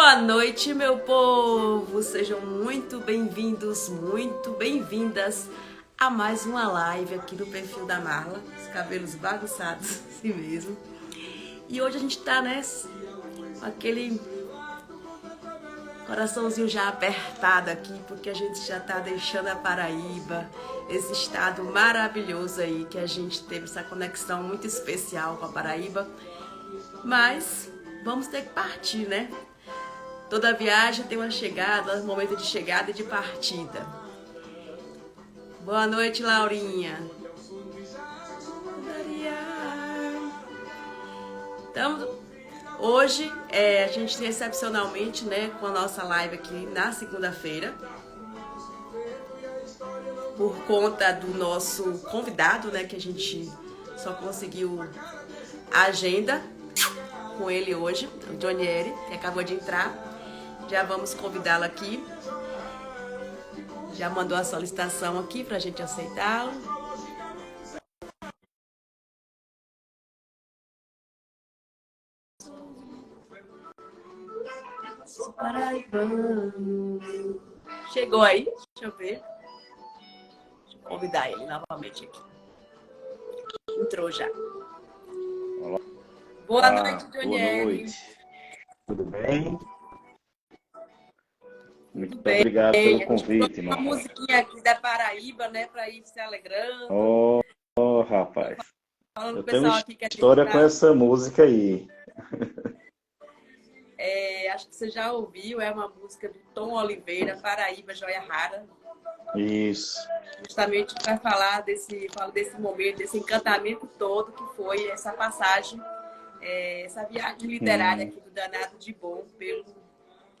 Boa noite, meu povo! Sejam muito bem-vindos, muito bem-vindas a mais uma live aqui no perfil da Marla. Os cabelos bagunçados, assim mesmo. E hoje a gente tá, né, com aquele coraçãozinho já apertado aqui, porque a gente já tá deixando a Paraíba, esse estado maravilhoso aí, que a gente teve essa conexão muito especial com a Paraíba. Mas vamos ter que partir, né? Toda viagem tem uma chegada, um momento de chegada e de partida. Boa noite, Laurinha. Então, hoje a gente tem excepcionalmente, né, com a nossa live aqui na segunda-feira, por conta do nosso convidado, né, que a gente só conseguiu a agenda com ele hoje, o Johnny, que acabou de entrar. Já vamos convidá-lo aqui. Já mandou a solicitação aqui para a gente aceitá-lo. Chegou aí? Deixa eu ver. Deixa eu convidar ele novamente aqui. Entrou já. Olá. Boa noite, Boa Johnny. noite. Tudo bem? Tudo Muito bem. obrigado pelo A gente convite, colocou uma Marla. musiquinha aqui da Paraíba, né, para ir se alegrando. Rapaz, Falando com eu o tenho uma pessoal aqui que a gente história com tá. essa música aí. Acho que você já ouviu, é uma música do Tom Oliveira, Paraíba, Joia Rara. Isso. Justamente para falar desse momento, desse encantamento todo que foi essa passagem, essa viagem literária aqui do Danado de Bom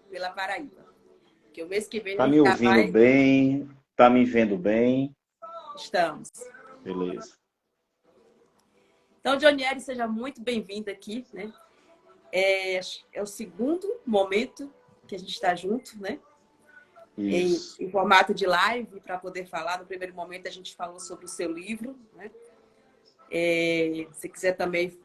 pela Paraíba. Que o mês que vem a Tá gente me já ouvindo vai. bem? Tá me vendo bem? Estamos. Beleza. Então, Johnny, seja muito bem-vindo aqui, né? É o segundo momento que a gente está junto, né? Isso. Em formato de live, para poder falar. No primeiro momento, a gente falou sobre o seu livro, né? Se quiser também,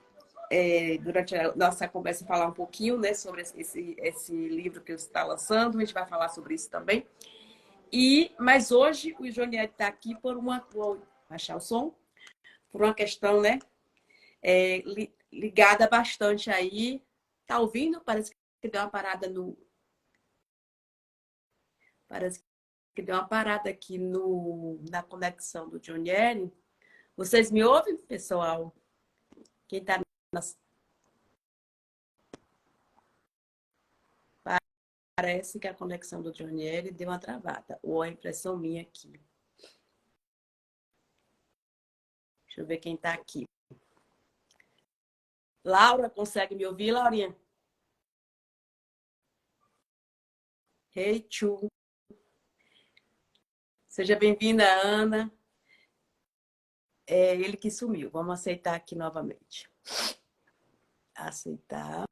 durante a nossa conversa, falar um pouquinho, né, sobre esse livro que você está lançando, a gente vai falar sobre isso também. Mas hoje o Johnny está aqui vou baixar o som, por uma questão, né, ligada bastante aí. Tá ouvindo? Parece que deu uma parada no. Parece que deu uma parada aqui na conexão do Johnny. Vocês me ouvem, pessoal? Quem está nas. Parece que a conexão do Johnny deu uma travada. Ou a impressão minha aqui. Deixa eu ver quem está aqui. Laura, consegue me ouvir, Laurinha? Hey, Chu. Seja bem-vinda, Ana. É ele que sumiu. Vamos aceitar aqui novamente. Aceitar.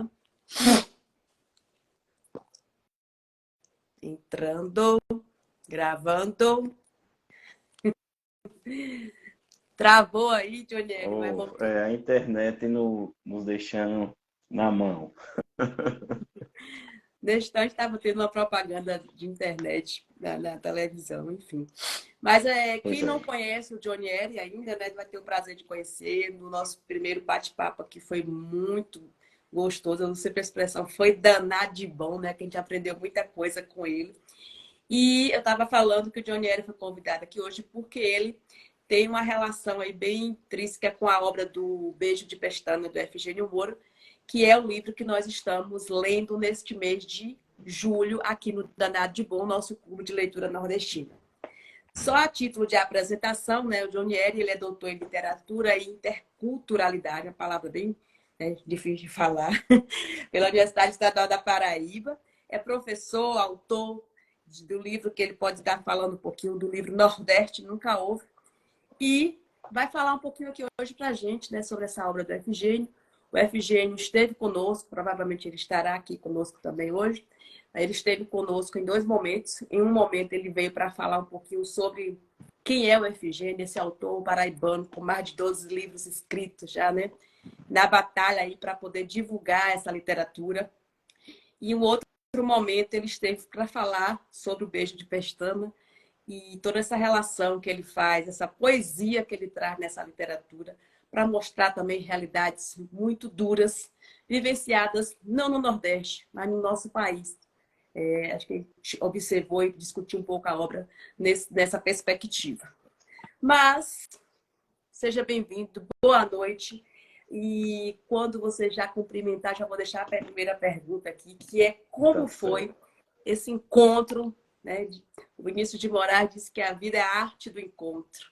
Entrando. Gravando. Travou aí, Johnny, mas vamos. A internet nos deixando na mão. Nesse instante estava tendo uma propaganda de internet na televisão, enfim. Mas Pois quem é. não conhece o Johnny ainda, né, vai ter o prazer de conhecer. No nosso primeiro bate-papo aqui foi muito gostoso. Eu não sei a expressão, foi danado de bom, né? Que a gente aprendeu muita coisa com ele. E eu estava falando que o Johnny foi convidado aqui hoje porque ele tem uma relação aí bem intrínseca com a obra do Beijo de Pestana, do Efigênio Moura, que é o livro que nós estamos lendo neste mês de julho aqui no Danado de Bom, nosso clube de leitura nordestina. Só a título de apresentação, né, o Johnny ele é doutor em literatura e interculturalidade, uma palavra bem, né, difícil de falar, pela Universidade Estadual da Paraíba. É professor, autor do livro que ele pode estar falando um pouquinho, do livro Nordeste Nunca Houve. E vai falar um pouquinho aqui hoje para a gente, né, sobre essa obra do Efigênio. O Efigênio esteve conosco, provavelmente ele estará aqui conosco também hoje. Ele esteve conosco em dois momentos. Em um momento ele veio para falar um pouquinho sobre quem é o Efigênio, esse autor paraibano com mais de 12 livros escritos já, né? Na batalha aí para poder divulgar essa literatura. E um outro momento ele esteve para falar sobre o beijo de pestana e toda essa relação que ele faz, essa poesia que ele traz nessa literatura, para mostrar também realidades muito duras, vivenciadas não no Nordeste, mas no nosso país. Acho que a gente observou e discutiu um pouco a obra nessa perspectiva. Mas, seja bem-vindo, boa noite. E quando você já cumprimentar, já vou deixar a primeira pergunta aqui, que é como foi esse encontro, né? O Vinícius de Moraes disse que a vida é a arte do encontro.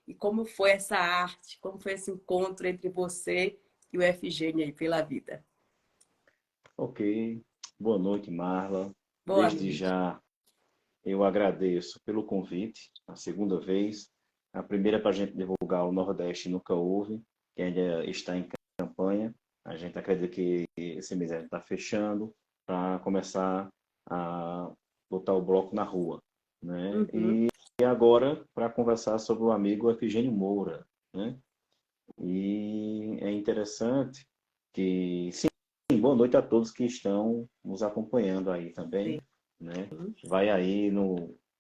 E como foi essa arte, como foi esse encontro entre você e o Efigênio aí pela vida? Ok. Boa noite, Marla. Boa Desde noite. já eu agradeço pelo convite, a segunda vez. A primeira para a gente divulgar o Nordeste Nunca Houve, que ainda está em campanha. A gente acredita que esse mês a gente está fechando para começar a botar o bloco na rua, né? Uhum. E agora para conversar sobre o amigo Efigênio Moura, né? E é interessante que, sim, boa noite a todos que estão nos acompanhando aí também, né? Sim. Vai aí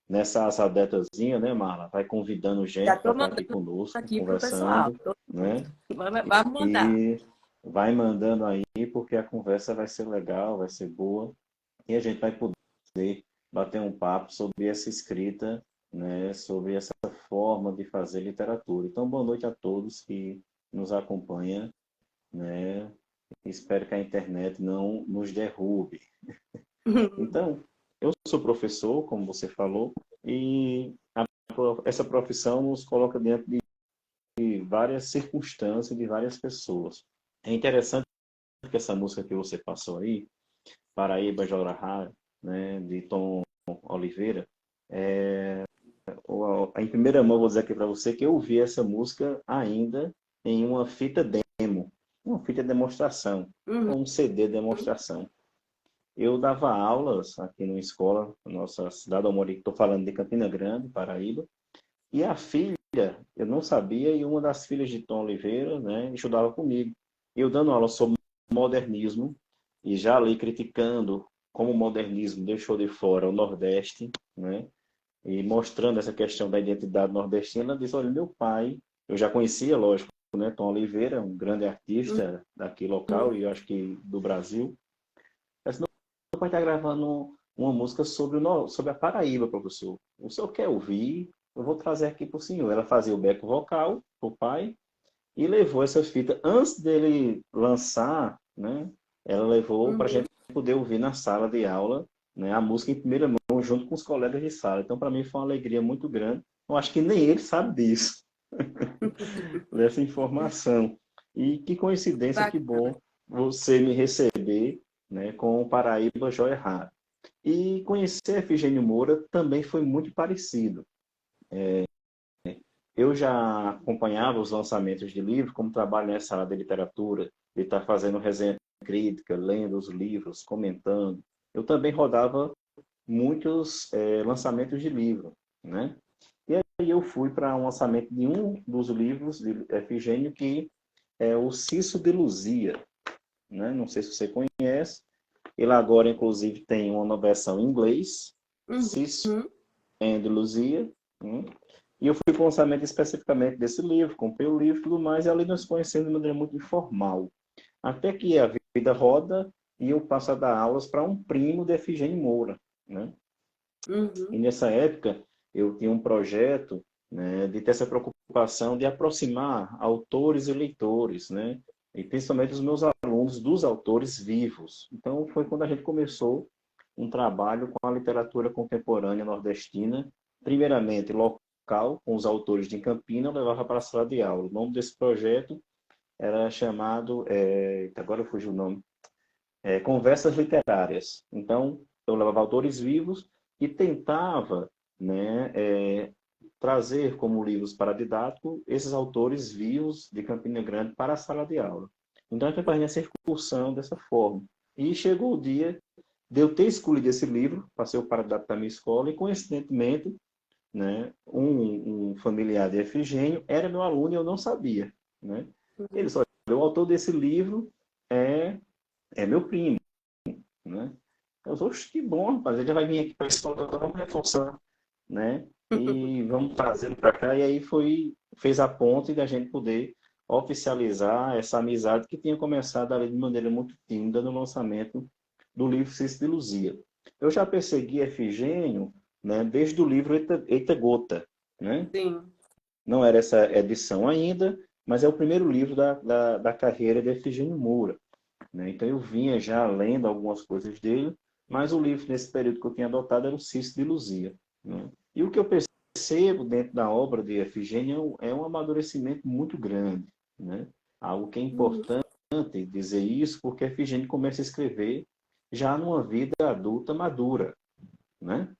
nessa assadetazinha, né, Marla? Vai convidando Já gente para estou estar aqui mandando conosco, aqui para o pessoal. conversando, né? Vamos mandar. E vai mandando aí, porque a conversa vai ser legal, vai ser boa, e a gente vai poder bater um papo sobre essa escrita, né, sobre essa forma de fazer literatura. Então, boa noite a todos que nos acompanham, né? Espero que a internet não nos derrube. Então, eu sou professor, como você falou, e essa profissão nos coloca dentro de várias circunstâncias, de várias pessoas. É interessante que essa música que você passou aí, Paraíba Jorará, né, de Tom Oliveira, em primeira mão vou dizer aqui para você que eu ouvi essa música ainda em uma fita demo, uma fita de demonstração, Uhum. ou um CD de demonstração. Eu dava aulas aqui numa escola, na nossa cidade, estou falando de Campina Grande, Paraíba, e a filha, eu não sabia, e uma das filhas de Tom Oliveira, né, estudava comigo. Eu dando aula sobre modernismo, e já ali criticando como o modernismo deixou de fora o Nordeste, né, e mostrando essa questão da identidade nordestina, ela disse, olha, meu pai, eu já conhecia, lógico, né, Tom Oliveira, um grande artista daqui local, Uhum. e eu acho que do Brasil. Ela disse, meu pai está gravando uma música sobre, sobre a Paraíba, professor. O senhor quer ouvir? Eu vou trazer aqui para o senhor. Ela fazia o back vocal para o pai e levou essa fita. Antes dele lançar, né, ela levou para a Uhum. gente poder ouvir na sala de aula, né, a música em primeira mão, junto com os colegas de sala. Então, para mim, foi uma alegria muito grande. Eu acho que nem ele sabe disso, dessa informação. E que Que coincidência, que bacana. bom você me receber, né, com o Paraíba Joia Rara. E conhecer Efigênio Moura também foi muito parecido. Eu já acompanhava os lançamentos de livros, como trabalho nessa área de literatura, de estar fazendo resenha crítica, lendo os livros, comentando. Eu também rodava muitos lançamentos de livro, né? E aí eu fui para um lançamento de um dos livros de Efigênio, que é o Cisso de Luzia, né? Não sei se você conhece. Ele agora, inclusive, tem uma versão em inglês, Cisso Uhum. and Luzia. E eu fui para o lançamento especificamente desse livro, comprei o livro e tudo mais, e ali nós conhecemos de maneira muito informal. Até que a vida roda e eu passo a dar aulas para um primo de Efigênio Moura, né? E Uhum. nessa época eu tinha um projeto, né, de ter essa preocupação de aproximar autores e leitores, né? E principalmente os meus alunos dos autores vivos. Então foi quando a gente começou um trabalho com a literatura contemporânea nordestina, primeiramente local, com os autores de Campina, eu levava para a sala de aula. O nome desse projeto era chamado, agora fugiu o nome, Conversas Literárias. Então, eu levava autores vivos e tentava, né, trazer como livros para didático esses autores vivos de Campina Grande para a sala de aula. Então, eu fazia essa excursão dessa forma. E chegou o dia de eu ter escolhido esse livro, passei o para da minha escola, e coincidentemente, né, um familiar de Efigênio era meu aluno e eu não sabia. Né? Ele Uhum. só, o autor desse livro é meu primo. Né? Eu disse, "Oxe, que bom, rapaz, ele já vai vir aqui para a escola, então vamos reforçar, né? E vamos trazê-lo para cá." E aí fez a ponte da gente poder oficializar essa amizade que tinha começado ali de maneira muito tímida no lançamento do livro Cisto de Luzia. Eu já persegui Efigênio, né, desde o livro Eita Gota, né? Sim. Não era essa edição ainda, mas é o primeiro livro da carreira de Efigênio Moura, né? Então eu vinha já lendo algumas coisas dele, mas o livro nesse período que eu tinha adotado era o Cisto de Luzia, né? E o que eu percebo dentro da obra de Efigênio é um amadurecimento muito grande, né? Algo que é Uhum. importante dizer isso, porque Efigênio começa a escrever já numa vida adulta madura, né?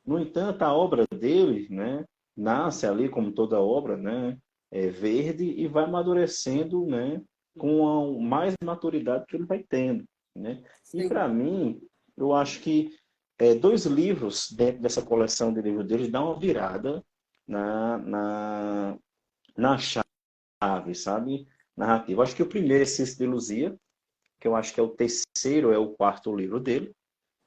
No entanto, a obra dele, né, nasce ali, como toda obra, né, verde e vai amadurecendo, né, com mais maturidade que ele vai tendo, né? E Sim. para mim, eu acho que dois livros dentro dessa coleção de livros dele dão uma virada na, na, na chave, sabe? Narrativa. Acho que o primeiro é Cisto de Luzia, que eu acho que é o terceiro, é o quarto livro dele,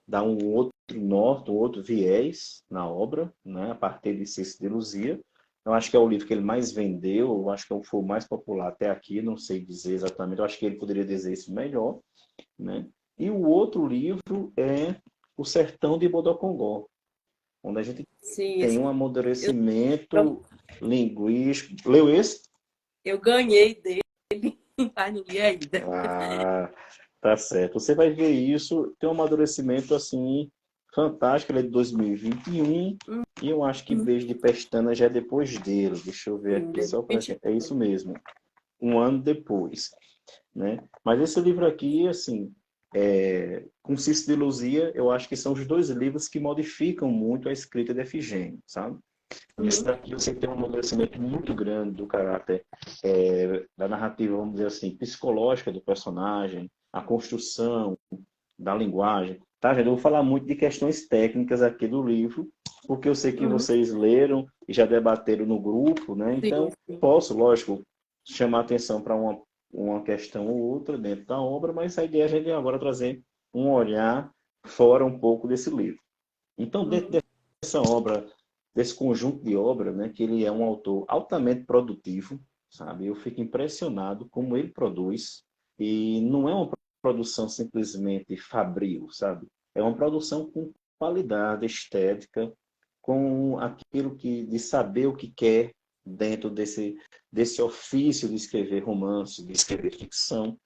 dá um outro norte, um outro viés na obra, né, a partir de Cisto de Luzia. Eu acho que é o livro que ele mais vendeu, eu acho que foi o mais popular até aqui, não sei dizer exatamente, eu acho que ele poderia dizer isso melhor, né? E o outro livro é O Sertão de Bodocongó, onde a gente Sim, tem esse, um eu, amadurecimento linguístico. Leu esse? eu ganhei dele, mas não li ainda. Ah, tá certo. Você vai ver isso, tem um amadurecimento assim fantástico. Ele é de 2021 e eu acho que Uhum. Beijo de Pestana já é depois dele. Deixa eu ver Sim, aqui só para. É isso 2022. mesmo, um ano depois, né? Mas esse livro aqui, assim, com Cícero de Luzia, eu acho que são os dois livros que modificam muito a escrita de Efigênio, sabe? Esse Uhum. daqui você tem um amadurecimento muito grande do caráter, da narrativa, vamos dizer assim, psicológica do personagem, a construção da linguagem. Tá, gente? Eu vou falar muito de questões técnicas aqui do livro, porque eu sei que Uhum. vocês leram e já debateram no grupo, né? Sim, Então, sim. posso, lógico, chamar atenção para uma questão ou outra dentro da obra, mas a ideia é a gente agora trazer um olhar fora um pouco desse livro. Então, dentro Uhum. dessa obra, desse conjunto de obra, né, que ele é um autor altamente produtivo, sabe? Eu fico impressionado como ele produz, e não é uma produção simplesmente fabril, sabe? É uma produção com qualidade estética, com aquilo de saber o que quer dentro desse ofício de escrever romance, de escrever ficção,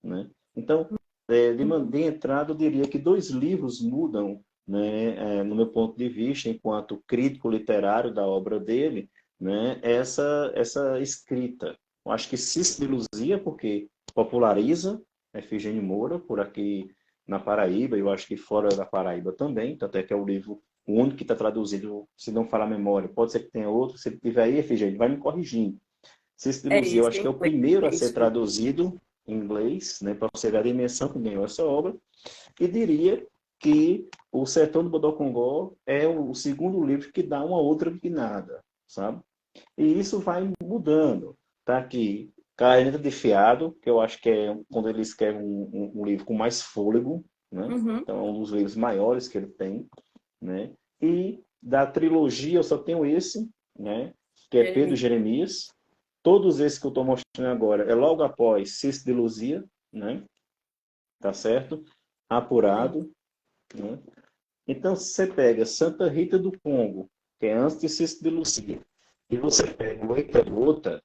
né? Então, Uhum. de entrada, eu diria que dois livros mudam, né, no meu ponto de vista, enquanto crítico literário da obra dele, né, essa escrita. Eu acho que se Luzia, porque populariza Efigênio Moura, por aqui na Paraíba, eu acho que fora da Paraíba também, tanto é que é o livro o único que está traduzido, se não falar a memória. Pode ser que tenha outro, se ele tiver aí, Efigênio, vai me corrigindo. Cícero de É Luzia, eu esse, acho que em é o inglês. primeiro a É ser isso mesmo. traduzido em inglês, né, para você ver a dimensão que ganhou essa obra. E diria que O Sertão do Bodocongó é o segundo livro que dá uma outra guinada, sabe? E isso vai mudando. Tá aqui, Caneta de Fiado, que eu acho que é quando ele escreve um livro com mais fôlego, né? Uhum. Então é um dos livros maiores que ele tem, né? E da trilogia eu só tenho esse, né? Que é Pedro e Jeremias. Jeremias. Todos esses que eu estou mostrando agora é logo após Cisto de Luzia, né? Tá certo? Sim. Apurado, né? Então, se você pega Santa Rita do Congo, que é antes de Cisto de Luzia, e você pega o Eita Gota,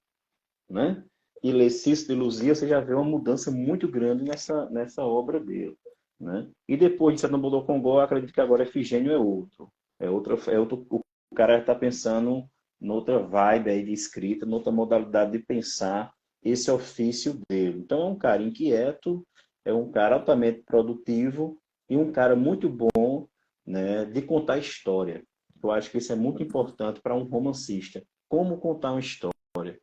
né? E lê Cisto de Luzia, você já vê uma mudança muito grande nessa obra dele, né? E depois de Santa do Congo, eu acredito que agora Efigênio é outro. O cara está pensando noutra vibe aí de escrita, noutra modalidade de pensar esse ofício dele. Então, é um cara inquieto, é um cara altamente produtivo e um cara muito bom, né, de contar história. Eu acho que isso é muito importante para um romancista. Como contar uma história?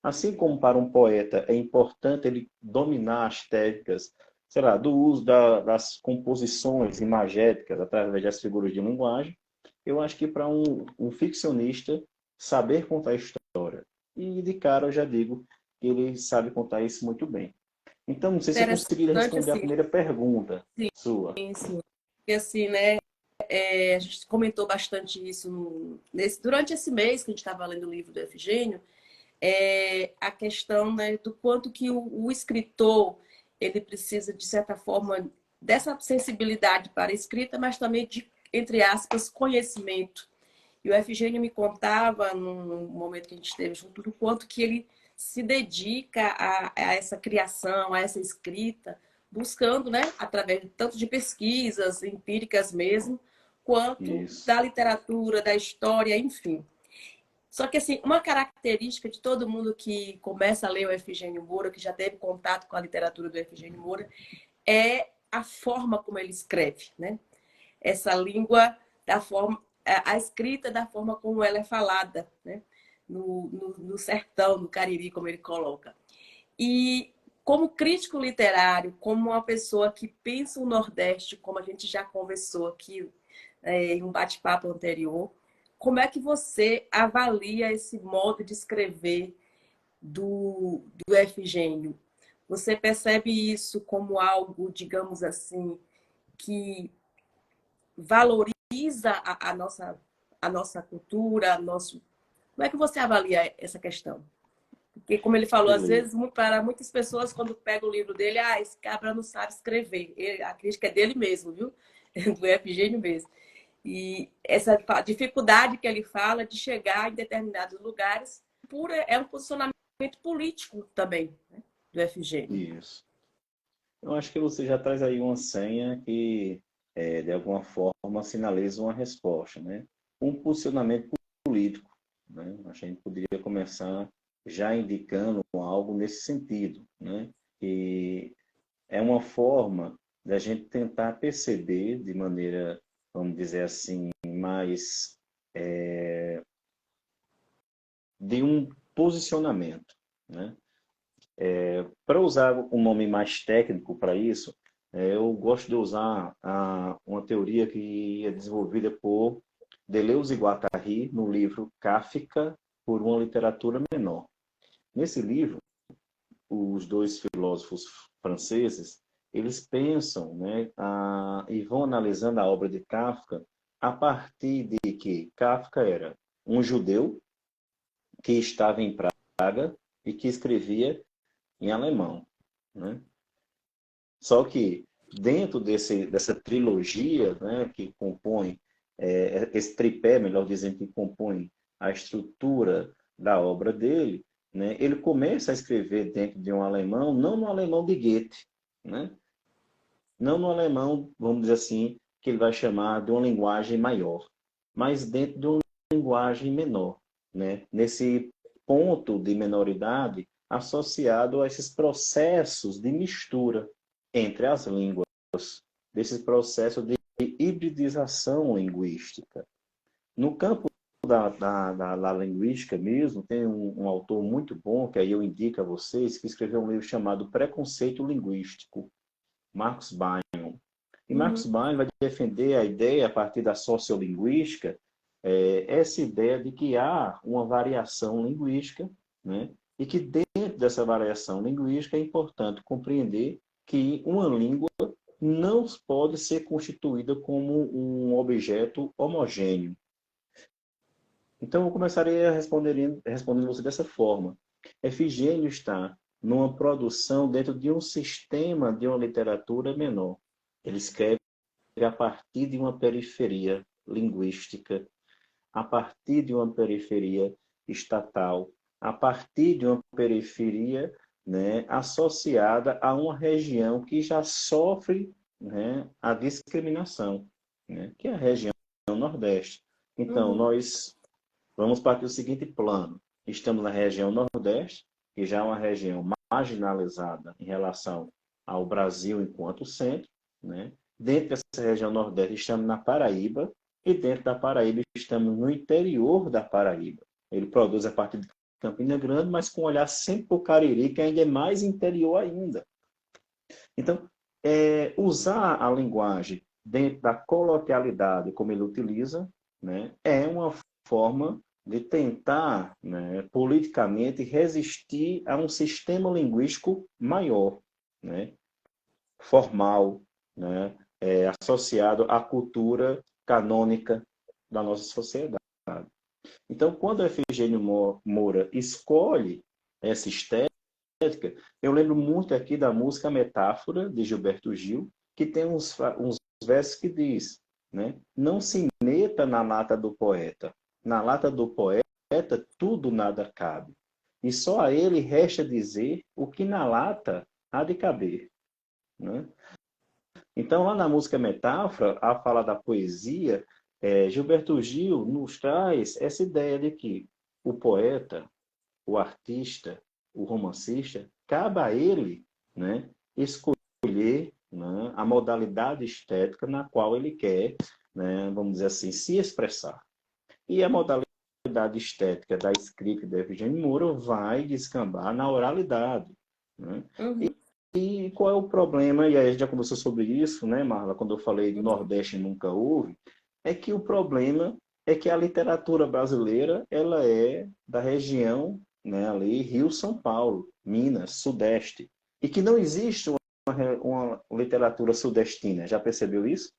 Assim como para um poeta é importante ele dominar as técnicas, sei lá, do uso das composições imagéticas através das figuras de linguagem, eu acho que para um ficcionista saber contar história. E de cara eu já digo que ele sabe contar isso muito bem. Então, não sei se eu consegui Interessante, responder a assim. primeira pergunta Sim, sua. sim. porque assim, né, a gente comentou bastante isso durante esse mês que a gente estava lendo o livro do Efigênio, a questão, né, do quanto que o escritor ele precisa, de certa forma, dessa sensibilidade para a escrita, mas também de, entre aspas, conhecimento. E o Efigênio me contava, num momento que a gente esteve junto, do quanto que ele se dedica a essa criação, a essa escrita, buscando, né, através tanto de pesquisas empíricas mesmo, quanto Isso. da literatura, da história, enfim. Só que, assim, uma característica de todo mundo que começa a ler o Efigênio Moura, que já teve contato com a literatura do Efigênio Moura, é a forma como ele escreve, né? Essa língua, da forma, a escrita da forma como ela é falada, né? No sertão, no Cariri, como ele coloca. E como crítico literário, como uma pessoa que pensa o Nordeste, como a gente já conversou aqui em um bate-papo anterior, como é que você avalia esse modo de escrever do Efigênio? Você percebe isso como algo, digamos assim, que valoriza a nossa cultura, nosso... Como é que você avalia essa questão? Porque, como ele falou, às Beleza. vezes, para muitas pessoas, quando pega o livro dele, esse cabra não sabe escrever. A crítica é dele mesmo, viu? Do Efigênio mesmo. E essa dificuldade que ele fala de chegar em determinados lugares é um posicionamento político também, né, do FG. Isso. Eu acho que você já traz aí uma senha que, de alguma forma, sinaliza uma resposta, né? Um posicionamento político, né? A gente poderia começar já indicando algo nesse sentido, né? E é uma forma da gente tentar perceber de maneira, vamos dizer assim, mais de um posicionamento, né? Para usar um nome mais técnico para isso, eu gosto de usar uma teoria que é desenvolvida por Deleuze e Guattari no livro Kafka por uma literatura menor. Nesse livro, os dois filósofos franceses, eles pensam, né, e vão analisando a obra de Kafka a partir de que Kafka era um judeu que estava em Praga e que escrevia em alemão, né? Só que dentro dessa trilogia, né, que compõe esse tripé, melhor dizendo, que compõe a estrutura da obra dele, né, ele começa a escrever dentro de um alemão, não no alemão de Goethe, né? Não no alemão, vamos dizer assim, que ele vai chamar de uma linguagem maior, mas dentro de uma linguagem menor, né? Nesse ponto de menoridade associado a esses processos de mistura entre as línguas, desse processo de hibridização linguística. No campo da linguística mesmo, tem um autor muito bom, que aí eu indico a vocês, que escreveu um livro chamado Preconceito Linguístico, Marcus Bain. E Marcus Uhum. Bain vai defender a ideia, a partir da sociolinguística, essa ideia de que há uma variação linguística, né? E que dentro dessa variação linguística é importante compreender que uma língua não pode ser constituída como um objeto homogêneo. Então, eu começaria respondendo você dessa forma. Efigênio está numa produção dentro de um sistema de uma literatura menor. Ele escreve a partir de uma periferia linguística, a partir de uma periferia estatal, a partir de uma periferia, né, associada a uma região que já sofre, né, a discriminação, né, que é a região Nordeste. Então, Uhum. nós vamos partir do seguinte plano. Estamos na região Nordeste, que já é uma região marginalizada em relação ao Brasil enquanto centro, né? Dentro dessa região Nordeste, estamos na Paraíba, e dentro da Paraíba, estamos no interior da Paraíba. Ele produz a partir de Campina Grande, mas com olhar sempre para o Cariri, que ainda é mais interior ainda. Então, usar a linguagem dentro da coloquialidade como ele utiliza, né, é uma forma de tentar, né, politicamente resistir a um sistema linguístico maior, né, formal, né, associado à cultura canônica da nossa sociedade. Então, quando a Efigênio Moura escolhe essa estética, eu lembro muito aqui da música Metáfora, de Gilberto Gil, que tem uns versos que diz, né? Não se meta na lata do poeta. Na lata do poeta, tudo nada cabe. E só a ele resta dizer o que na lata há de caber. Né? Então, lá na música Metáfora, a fala da poesia, Gilberto Gil nos traz essa ideia de que o poeta, o artista, o romancista, cabe a ele, né, escolher, né, a modalidade estética na qual ele quer, né, vamos dizer assim, se expressar. E a modalidade estética da escrita de Efigênio Moura vai descambar na oralidade. Né? Uhum, E qual é o problema, e aí a gente já conversou sobre isso, né, Marla, quando eu falei do uhum. Nordeste nunca houve, é que o problema é que a literatura brasileira, ela é da região, né, ali, Rio-São Paulo, Minas, Sudeste, e que não existe uma literatura sudestina. Já percebeu isso?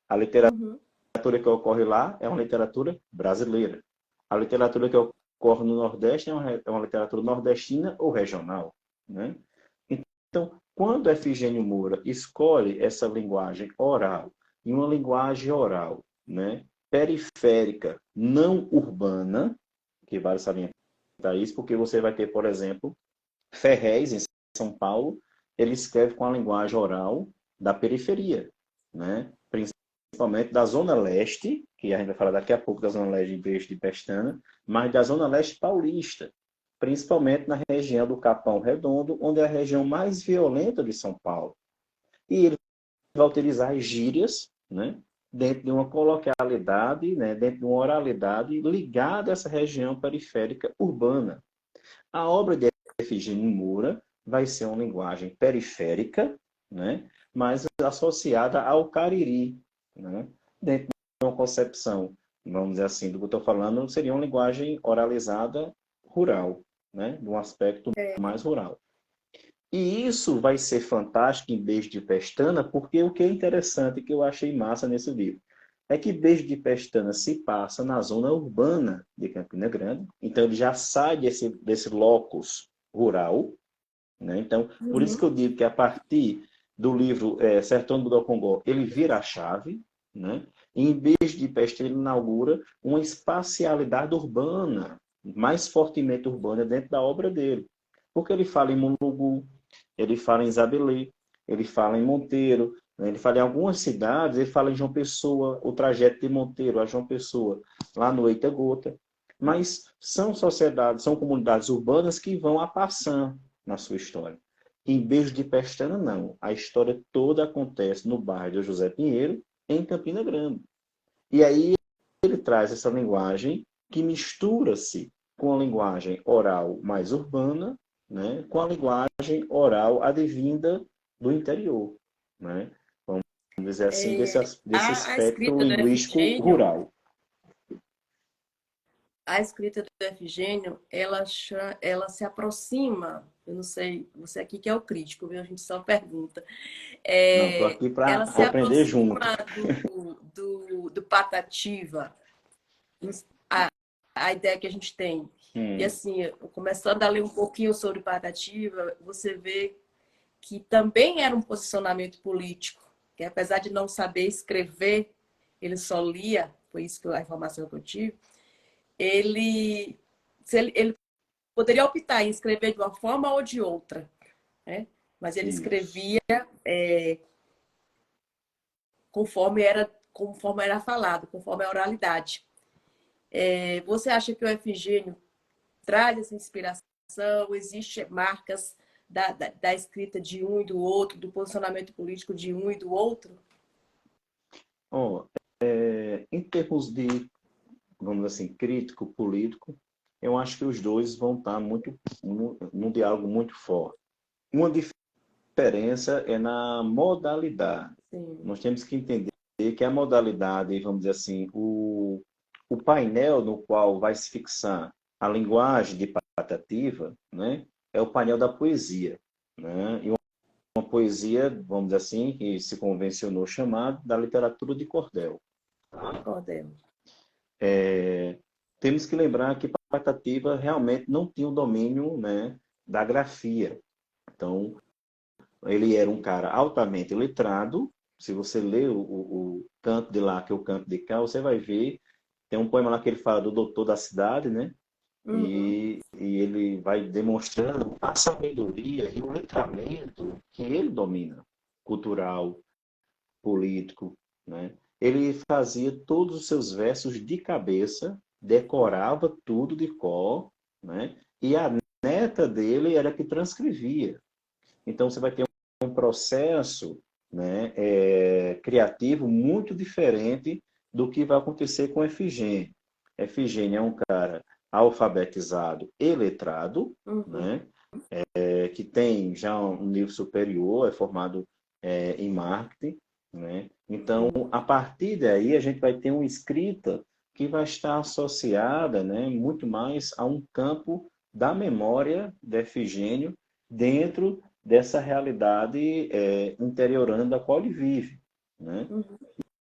A Uhum. literatura que ocorre lá é uma literatura brasileira. A literatura que ocorre no Nordeste é uma literatura nordestina ou regional, né? Então, quando Efigênio Moura escolhe essa linguagem oral, e uma linguagem oral, né, periférica, não urbana, que vale salientar isso, porque você vai ter, por exemplo, Ferrez, em São Paulo, ele escreve com a linguagem oral da periferia, né? Principalmente da Zona Leste, que a gente vai falar daqui a pouco da Zona Leste em vez de Pestana, mas da Zona Leste paulista, principalmente na região do Capão Redondo, onde é a região mais violenta de São Paulo. E ele vai utilizar as gírias, né, dentro de uma coloquialidade, né, dentro de uma oralidade ligada a essa região periférica urbana. A obra de Efigênio Moura vai ser uma linguagem periférica, né, mas associada ao Cariri, né, dentro de uma concepção, vamos dizer assim, do que eu estou falando, seria uma linguagem oralizada rural, né, de um aspecto mais rural. E isso vai ser fantástico em Beijo de Pestana, porque o que é interessante, que eu achei massa nesse livro, é que Beijo de Pestana se passa na zona urbana de Campina Grande, então ele já sai desse locus rural, né? Então, por isso que Uhum. eu digo que a partir do livro Sertão do Congó, ele vira a chave, né? E em Beijo de Pestana ele inaugura uma espacialidade urbana, mais fortemente urbana dentro da obra dele. Porque ele fala em Mulugu, ele fala em Isabelê, ele fala em Monteiro, né? Ele fala em algumas cidades, ele fala em João Pessoa, o trajeto de Monteiro a João Pessoa, lá no Eita Gota. Mas são sociedades, são comunidades urbanas que vão a passando na sua história. Em Beijo de Pestana, não. A história toda acontece no bairro de José Pinheiro, em Campina Grande. E aí ele traz essa linguagem que mistura-se com a linguagem oral mais urbana, né, com a linguagem oral advinda do interior, né? Vamos dizer assim, É, desse a espectro escrita do linguístico Efigênio, rural. a escrita do Efigênio, ela se aproxima, eu não sei, você aqui que é o crítico, viu? A gente só pergunta. Não, estou aqui para Ela se compreender aproxima junto. do Patativa, a, a ideia que a gente tem. E Hum, assim, começando a ler um pouquinho sobre Patativa, você vê que também era um posicionamento político, que apesar de não saber escrever, ele só lia, foi isso que a informação que eu tive, ele, ele poderia optar em escrever de uma forma ou de outra, né? Mas ele isso. escrevia conforme era falado, conforme a oralidade. Você acha que o Efigênio traz essa inspiração? Existem marcas da escrita de um e do outro, do posicionamento político de um e do outro? Oh, em termos de, vamos dizer assim, crítico, político, eu acho que os dois vão estar num diálogo muito forte. Uma diferença é na modalidade. Sim. Nós temos que entender que a modalidade, vamos dizer assim, o painel no qual vai se fixar a linguagem de patativa, né, é o painel da poesia. Né? E uma poesia, vamos dizer assim, que se convencionou chamar da literatura de cordel. Cordel. Temos que lembrar que Patativa realmente não tinha o domínio, né, da grafia. Então, ele era um cara altamente letrado. Se você ler o canto de lá, que é o canto de cá, você vai ver, tem um poema lá que ele fala do doutor da cidade, né? Uhum. E ele vai demonstrando a sabedoria e o letramento que ele domina, cultural, político, né? Ele fazia todos os seus versos de cabeça, decorava tudo de cor, né? E a neta dele era que transcrevia. Então você vai ter um processo, né, criativo muito diferente do que vai acontecer com Efigênio. Efigênio é um cara alfabetizado e letrado, Uhum. né, que tem já um nível superior, é formado em marketing, né? Então, Sim. a partir daí, a gente vai ter uma escrita que vai estar associada, né, muito mais a um campo da memória de Efigênio dentro dessa realidade interiorana da qual ele vive, né? Uhum.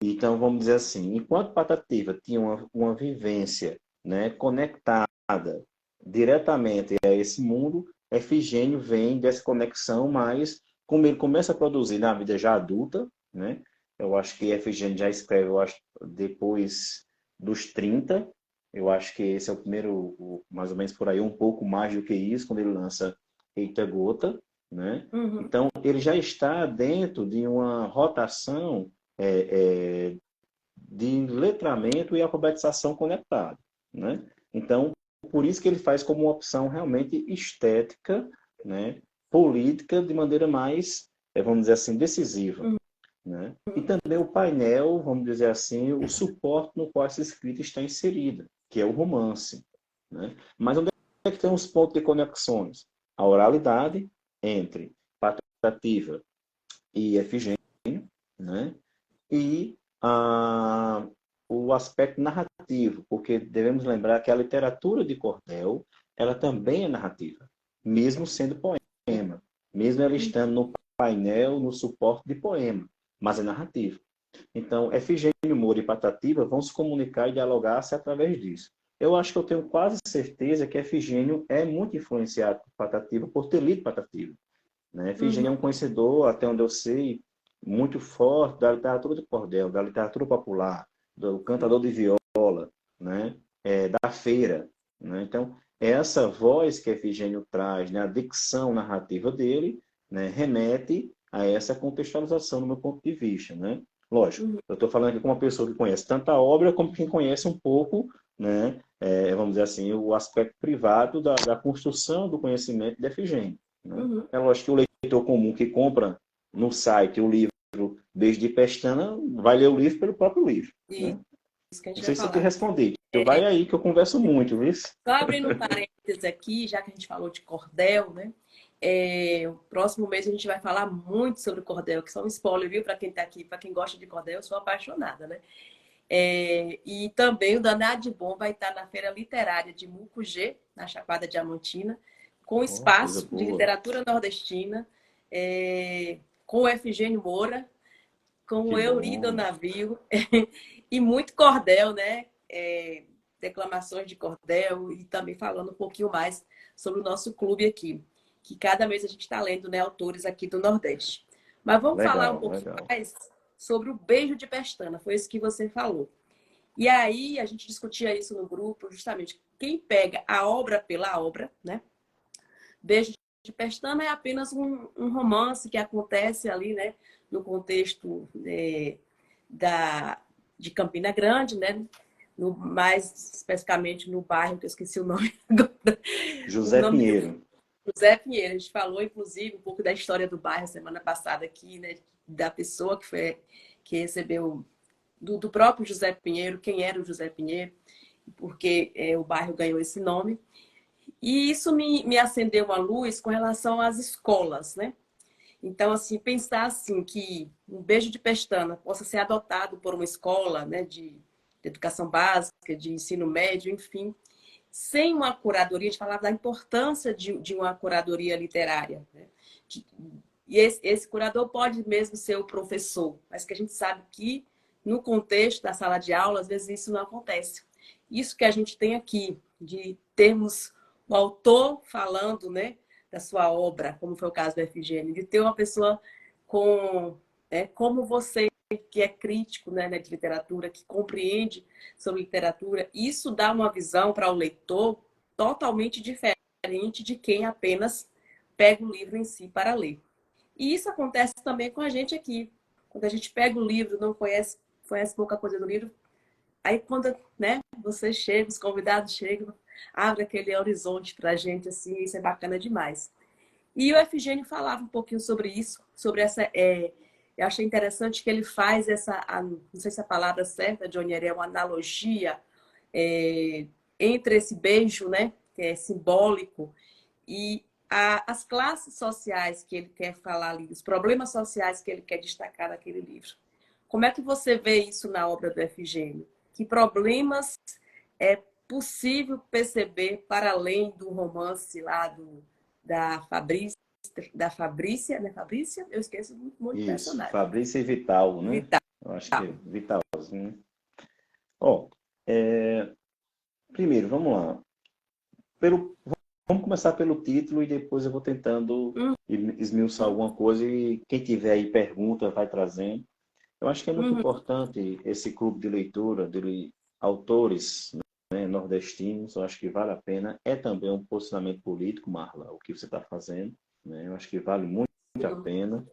Então, vamos dizer assim, enquanto Patativa tinha uma vivência, né, conectada diretamente a esse mundo, Efigênio vem dessa conexão, mas como ele começa a produzir na vida já adulta, né? Eu acho que Efigênio já escreve, eu acho, depois dos 30. Eu acho que esse é o primeiro, mais ou menos por aí, um pouco mais do que isso, quando ele lança Eita Gota, né? Uhum. Então, ele já está dentro de uma rotação de letramento e alfabetização conectado, né? Então, por isso que ele faz como uma opção realmente estética, né? Política, de maneira mais, vamos dizer assim, decisiva, Uhum. né? E também o painel, vamos dizer assim, o suporte no qual essa escrita está inserida, que é o romance, né? Mas onde é que tem os pontos de conexões? A oralidade entre Patativa e Efigênio, né? E o aspecto narrativo, porque devemos lembrar que a literatura de cordel, ela também é narrativa, mesmo sendo poema, mesmo ela estando no painel, no suporte de poema, mas é narrativa. Então, Efigênio Moura e Patativa vão se comunicar e dialogar-se através disso. Eu acho que eu tenho quase certeza que Efigênio é muito influenciado por Patativa, por ter lido Patativa, né? Efigênio é Uhum. um conhecedor, até onde eu sei, muito forte da literatura de cordel, da literatura popular, do cantador de viola, né? Da feira, né? Então, essa voz que Efigênio traz, né? A dicção narrativa dele, né? Remete a essa contextualização, do meu ponto de vista, né? Lógico, Uhum. eu estou falando aqui com uma pessoa que conhece tanta obra como quem conhece um pouco, né? Vamos dizer assim, o aspecto privado da construção do conhecimento de Efigênio, né? Uhum. É lógico que o leitor comum que compra no site o livro Beijo de Pestana vai ler o livro pelo próprio livro, E né? isso que a Não gente vai sei se eu te falar. respondi. Eu É, vai aí que eu converso muito, viu? só abrindo um parênteses aqui, já que a gente falou de cordel, né? O próximo mês a gente vai falar muito sobre cordel, que só um spoiler, viu? Para quem está aqui, para quem gosta de cordel, eu sou apaixonada, né? E também o Danado de Bom vai estar na Feira Literária de Mucugê, na Chapada Diamantina, com Oh, coisa espaço de boa. literatura nordestina, com o Efigênio Moura, com Que o Euri do bom. Navio, e muito cordel, né? Declamações de cordel, e também falando um pouquinho mais sobre o nosso clube aqui, que cada mês a gente está lendo, né, autores aqui do Nordeste. Mas vamos falar um Legal, pouquinho legal. mais sobre o beijo de pestana, foi isso que você falou. E aí a gente discutia isso no grupo, justamente quem pega a obra pela obra, né? Beijo de Pestana é apenas um romance que acontece ali, né? No contexto da, de Campina Grande, né? Mais especificamente no bairro, que eu esqueci o nome agora. O José nome Pinheiro. José Pinheiro. A gente falou, inclusive, um pouco da história do bairro semana passada aqui, né? Da pessoa que recebeu do próprio José Pinheiro, quem era o José Pinheiro, porque o bairro ganhou esse nome. E isso me acendeu uma luz com relação às escolas, né? Então, assim, pensar assim que um beijo de pestana possa ser adotado por uma escola, né, de educação básica, de ensino médio, enfim, sem uma curadoria, a gente falava da importância de uma curadoria literária, né? E esse curador pode mesmo ser o professor, mas que a gente sabe que no contexto da sala de aula, às vezes isso não acontece. Isso que a gente tem aqui, de termos o autor falando, né, da sua obra, como foi o caso do Efigênio, de ter uma pessoa com, como você, que é crítico, né, de literatura, que compreende sobre literatura, isso dá uma visão para o leitor totalmente diferente de quem apenas pega o livro em si para ler. E isso acontece também com a gente aqui. Quando a gente pega o livro, não conhece pouca coisa do livro, aí quando, né, você chega, os convidados chegam, abre aquele horizonte para a gente, assim, isso é bacana demais. E o Efigênio falava um pouquinho sobre isso, sobre essa. Eu achei interessante que ele faz essa, não sei se a palavra certa, Johnny, é uma analogia entre esse beijo, né, que é simbólico, e as classes sociais que ele quer falar ali, os problemas sociais que ele quer destacar naquele livro. Como é que você vê isso na obra do Efigênio? Que problemas é possível perceber para além do romance lá da Fabrícia, né? Fabrícia? Eu esqueço muito de Isso, personagem. Fabrício e Vital, né? Vital. Eu acho que é Vitalzinho. Ó, primeiro, vamos lá. Vamos começar pelo título e depois eu vou tentando esmiuçar alguma coisa e quem tiver aí pergunta vai trazendo. Eu acho que é muito importante esse clube de leitura de autores, né, nordestinos. Eu acho que vale a pena. É também um posicionamento político, Marla, o que você está fazendo, né? Eu acho que vale muito a pena.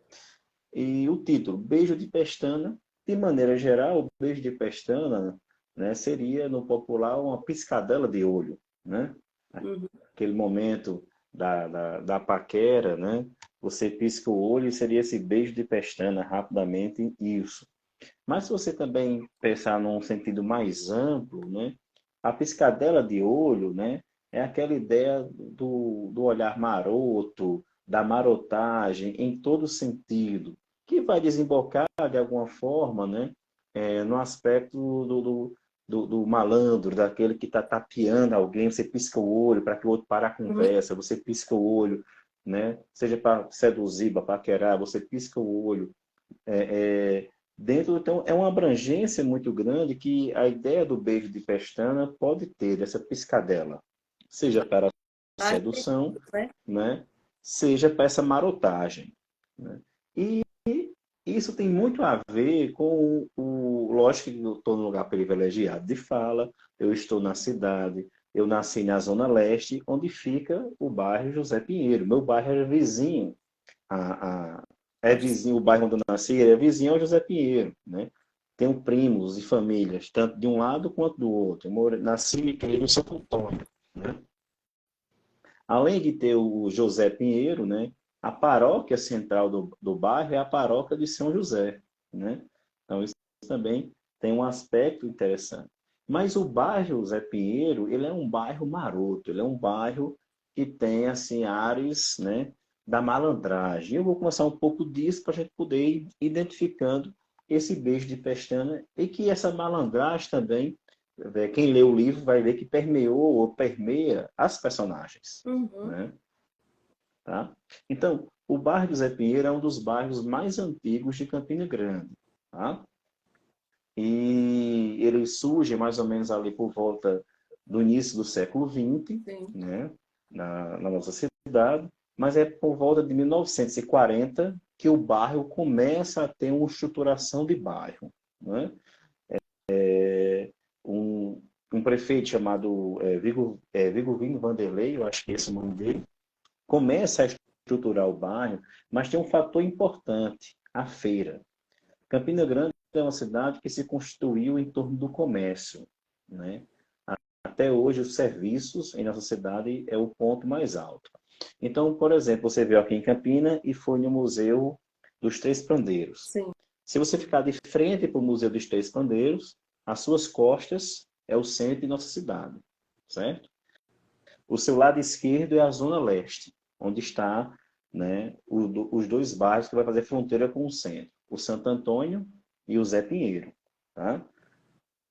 E o título, Beijo de Pestana, de maneira geral, o beijo de pestana, né, seria, no popular, uma piscadela de olho, né? Aquele momento da paquera, né? Você pisca o olho e seria esse beijo de pestana, rapidamente, isso. Mas se você também pensar num sentido mais amplo, né? A piscadela de olho, né? É aquela ideia do olhar maroto, da marotagem em todo sentido, que vai desembocar de alguma forma, né? No aspecto do malandro, daquele que está tapeando alguém, você pisca o olho para que o outro pare a conversa, você pisca o olho, né? Seja para seduzir, para paquerar, você pisca o olho. Então, é uma abrangência muito grande que a ideia do beijo de pestana pode ter, essa piscadela, seja para a sedução, Né? né? Seja para essa marotagem, né? E isso tem muito a ver com lógico que eu estou num lugar privilegiado de fala, eu estou na cidade, eu nasci na Zona Leste, onde fica o bairro José Pinheiro. Meu bairro é vizinho é vizinho, o bairro onde eu nasci é vizinho ao José Pinheiro, né? Tenho primos e famílias, tanto de um lado quanto do outro. Nasci e me criei no Santo Antônio, né? Além de ter o José Pinheiro, né? A paróquia central do bairro é a paróquia de São José, né? Então isso também tem um aspecto interessante. Mas o bairro José Pinheiro, ele é um bairro maroto, ele é um bairro que tem assim áreas, né, da malandragem. Eu vou começar um pouco disso para a gente poder ir identificando esse beijo de pestana e que essa malandragem também, quem lê o livro vai ver que permeou ou permeia as personagens, né? Tá? Então, o bairro do Zé Pinheiro é um dos bairros mais antigos de Campina Grande, tá? E ele surge mais ou menos ali por volta do início do século XX, Sim. né? Na nossa cidade, mas é por volta de 1940 que o bairro começa a ter uma estruturação de bairro, né? Um prefeito chamado Vigorino Vanderlei, eu acho que é esse o nome dele, começa a estruturar o bairro, mas tem um fator importante, a feira. Campina Grande é uma cidade que se constituiu em torno do comércio, né? Até hoje, os serviços em nossa cidade é o ponto mais alto. Então, por exemplo, você veio aqui em Campina e foi no Museu dos Três Pandeiros. Sim. Se você ficar de frente para o Museu dos Três Pandeiros, às suas costas é o centro de nossa cidade, certo? O seu lado esquerdo é a Zona Leste, onde está, né, os dois bairros que vai fazer fronteira com o centro, o Santo Antônio e o Zé Pinheiro. Tá?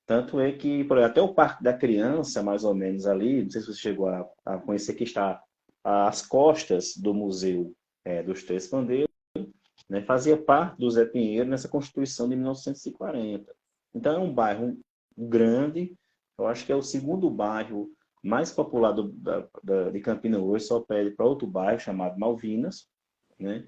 Tanto é que, por exemplo, até o Parque da Criança, mais ou menos ali, não sei se você chegou a conhecer, que está às costas do Museu dos Três Pandeiros, né, fazia parte do Zé Pinheiro nessa Constituição de 1940. Então, é um bairro grande, eu acho que é o segundo bairro mais popular de Campinas hoje, só pede para outro bairro chamado Malvinas, né?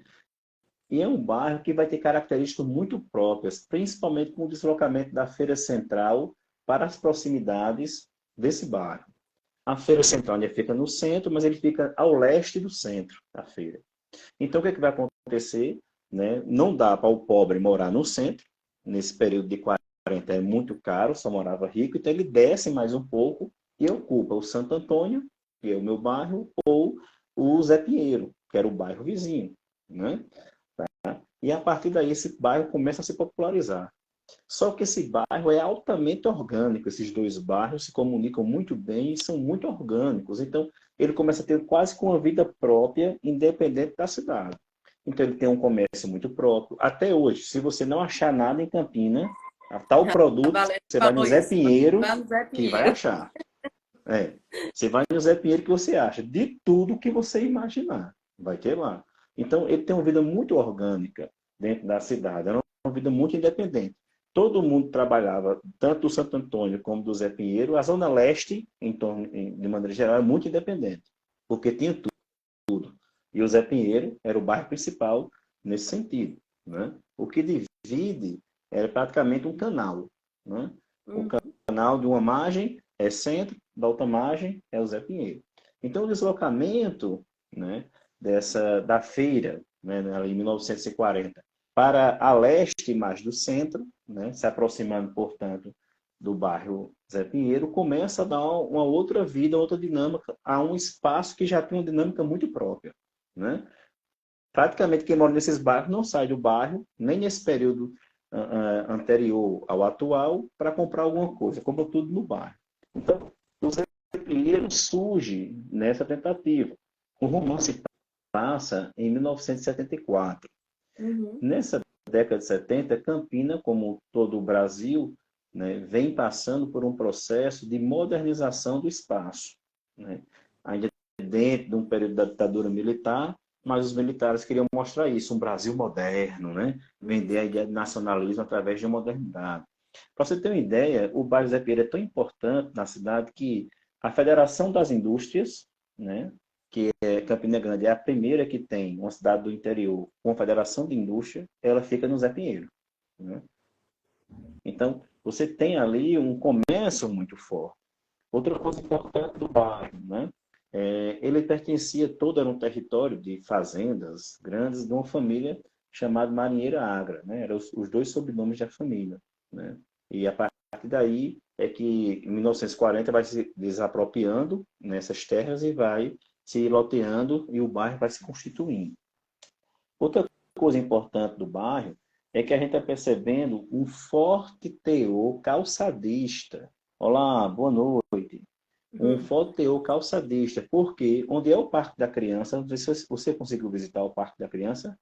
E é um bairro que vai ter características muito próprias, principalmente com o deslocamento da Feira Central para as proximidades desse bairro. A Feira Central ainda fica no centro, mas ele fica ao leste do centro da feira. Então, o que, é que vai acontecer? Né? Não dá para o pobre morar no centro, nesse período de 40 é muito caro, só morava rico, então ele desce mais um pouco e ocupa o Santo Antônio, que é o meu bairro, ou o Zé Pinheiro, que era o bairro vizinho. Né? E a partir daí esse bairro começa a se popularizar. Só que esse bairro é altamente orgânico, esses dois bairros se comunicam muito bem e são muito orgânicos. Então, ele começa a ter quase que uma vida própria, independente da cidade. Então, ele tem um comércio muito próprio. Até hoje, se você não achar nada em Campina, a tal A produto, Valéria você vai no falou Zé isso. Pinheiro Vai no Zé que vai Pinheiro. achar. É. Você vai no Zé Pinheiro que você acha. De tudo que você imaginar, vai ter lá. Então, ele tem uma vida muito orgânica dentro da cidade. É uma vida muito independente. Todo mundo trabalhava, tanto do Santo Antônio como do Zé Pinheiro. A Zona Leste, de maneira geral, é muito independente, porque tinha tudo. E o Zé Pinheiro era o bairro principal nesse sentido. Né? O que divide era praticamente um canal. Né? O Uhum. canal de uma margem é centro, da outra margem é o Zé Pinheiro. Então, o deslocamento, né, da feira, né, ali em 1940, para a leste mais do centro, né, se aproximando, portanto, do bairro Zé Pinheiro, começa a dar uma outra vida, outra dinâmica, a um espaço que já tem uma dinâmica muito própria. Né? Praticamente quem mora nesses bairros não sai do bairro, nem nesse período anterior ao atual, para comprar alguma coisa, compra tudo no bairro. Então, o Zé Pinheiro surge nessa tentativa. O romance passa em 1974. Uhum. Nessa década de 70, Campina, como todo o Brasil, né, vem passando por um processo de modernização do espaço. Né? Ainda dentro de um período da ditadura militar, mas os militares queriam mostrar isso, um Brasil moderno, né? Vender a ideia de nacionalismo através de modernidade. Para você ter uma ideia, o bairro Zé Pinheiro é tão importante na cidade que a Federação das Indústrias, né, Campina Grande é a primeira que tem uma cidade do interior com a Federação de Indústria, ela fica no Zé Pinheiro. Né? Então, você tem ali um comércio muito forte. Outra coisa importante do bairro, né? Ele pertencia todo a um território de fazendas grandes de uma família chamada Marinheira Agra, né? Eram os dois sobrenomes da família, né? E a partir daí é que em 1940 vai se desapropriando nessas terras e vai se loteando e o bairro vai se constituindo. Outra coisa importante do bairro é que a gente está percebendo um forte teor calçadista. Olá, boa noite. Um Uhum. forte teor calçadista, porque onde é o Parque da Criança, não sei se você conseguiu visitar o Parque da Criança?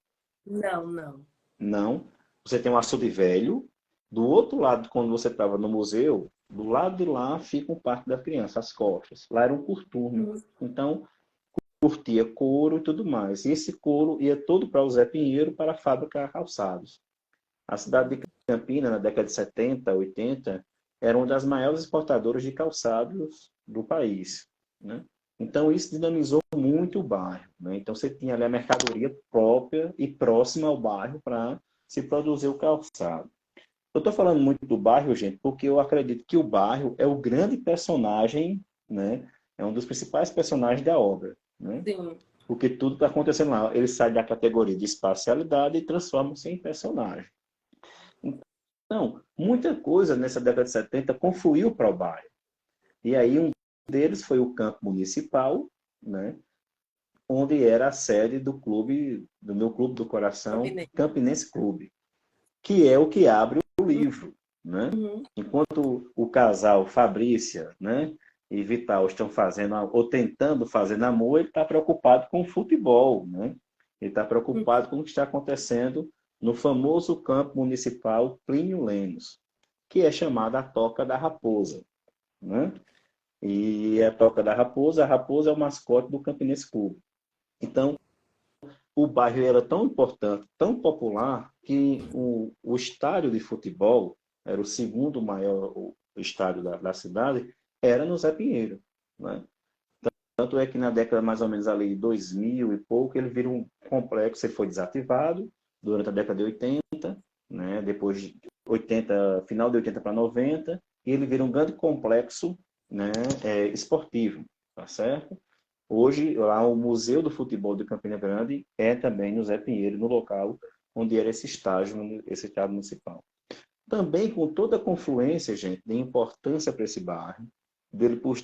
Não, não. Não. Você tem um açude velho. Do outro lado, quando você estava no museu, do lado de lá fica o Parque da Criança, as costas. Lá era um coturno. Uhum. Então, curtia couro e tudo mais. E esse couro ia todo para o Zé Pinheiro para fabricar calçados. A cidade de Campina, na década de 70, 80, era uma das maiores exportadoras de calçados do país. Né? Então, isso dinamizou muito o bairro. Né? Então, você tinha ali a mercadoria própria e próxima ao bairro para se produzir o calçado. Eu estou falando muito do bairro, gente, porque eu acredito que o bairro é o grande personagem, né? É um dos principais personagens da obra. Né? Sim. Porque tudo está acontecendo lá. Ele sai da categoria de espacialidade e transforma-se em personagem. Então, muita coisa nessa década de 70 confluiu para o bairro. E aí um deles foi o campo municipal, né, onde era a sede do clube, do meu clube do coração, Combinei. Campinense Clube, que é o que abre o livro. Né? Uhum. Enquanto o casal Fabrícia, né, e Vital estão fazendo ou tentando fazer namoro, ele está preocupado com o futebol. Né? Ele está preocupado com o que está acontecendo no famoso campo municipal Plínio Lemos, que é chamada a Toca da Raposa. Né? E a Toca da Raposa, a raposa é o mascote do Campinense Clube. Então, o bairro era tão importante, tão popular, que o estádio de futebol, era o segundo maior estádio da cidade, era no Zé Pinheiro, né? Tanto é que na década mais ou menos ali 2000 e pouco, ele vira um complexo, ele foi desativado durante a década de 80, né? Depois de 80, final de 80 para 90, e ele vira um grande complexo, né, esportivo, tá certo? Hoje, lá o Museu do Futebol de Campina Grande é também no Zé Pinheiro, no local onde era esse estádio municipal. Também com toda a confluência, gente, de importância para esse bairro, dele por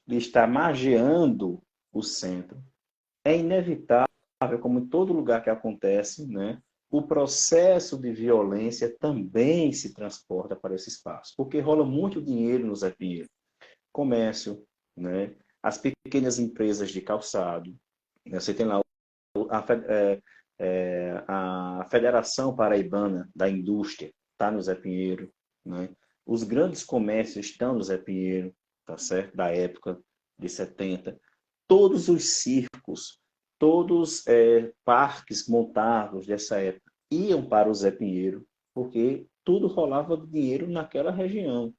de estar margeando o centro. É inevitável, como em todo lugar que acontece, né, o processo de violência também se transporta para esse espaço, porque rola muito dinheiro no Zé Pinheiro. Comércio, né, as pequenas empresas de calçado, né, você tem lá a, a Federação Paraibana da Indústria, está no Zé Pinheiro, né? Os grandes comércios estão no Zé Pinheiro, tá certo? Da época de 70. Todos os circos, todos parques montados dessa época iam para o Zé Pinheiro, porque tudo rolava de dinheiro naquela região,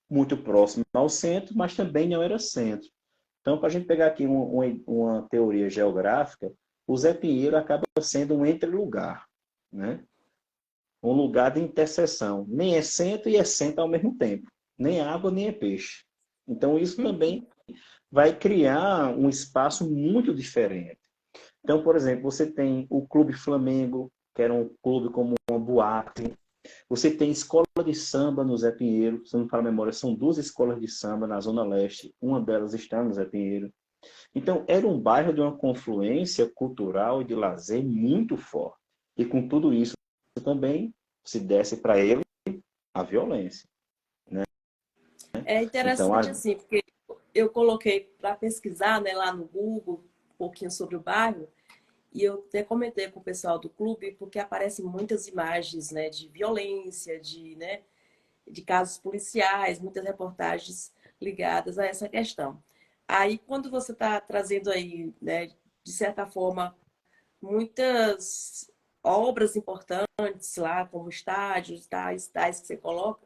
muito próximo ao centro, mas também não era centro. Então, para a gente pegar aqui uma teoria geográfica, o Zé Pinheiro acaba sendo um entre-lugar, né? Um lugar de interseção. Nem é centro e é centro ao mesmo tempo. Nem é água, nem é peixe. Então, isso também vai criar um espaço muito diferente. Então, por exemplo, você tem o Clube Flamengo, que era um clube como uma boate. Você tem escola de samba no Zé Pinheiro, se não me falo a memória, são duas escolas de samba na Zona Leste, uma delas está no Zé Pinheiro. Então, era um bairro de uma confluência cultural e de lazer muito forte. E com tudo isso também se desse para ele a violência. Né? É Então, interessante assim, porque eu coloquei para pesquisar, né, lá no Google um pouquinho sobre o bairro, e eu até comentei com o pessoal do clube, porque aparecem muitas imagens, né, de violência, né, de casos policiais, muitas reportagens ligadas a essa questão. Aí, quando você está trazendo aí, né, de certa forma, muitas obras importantes lá, como estádios, tais que você coloca,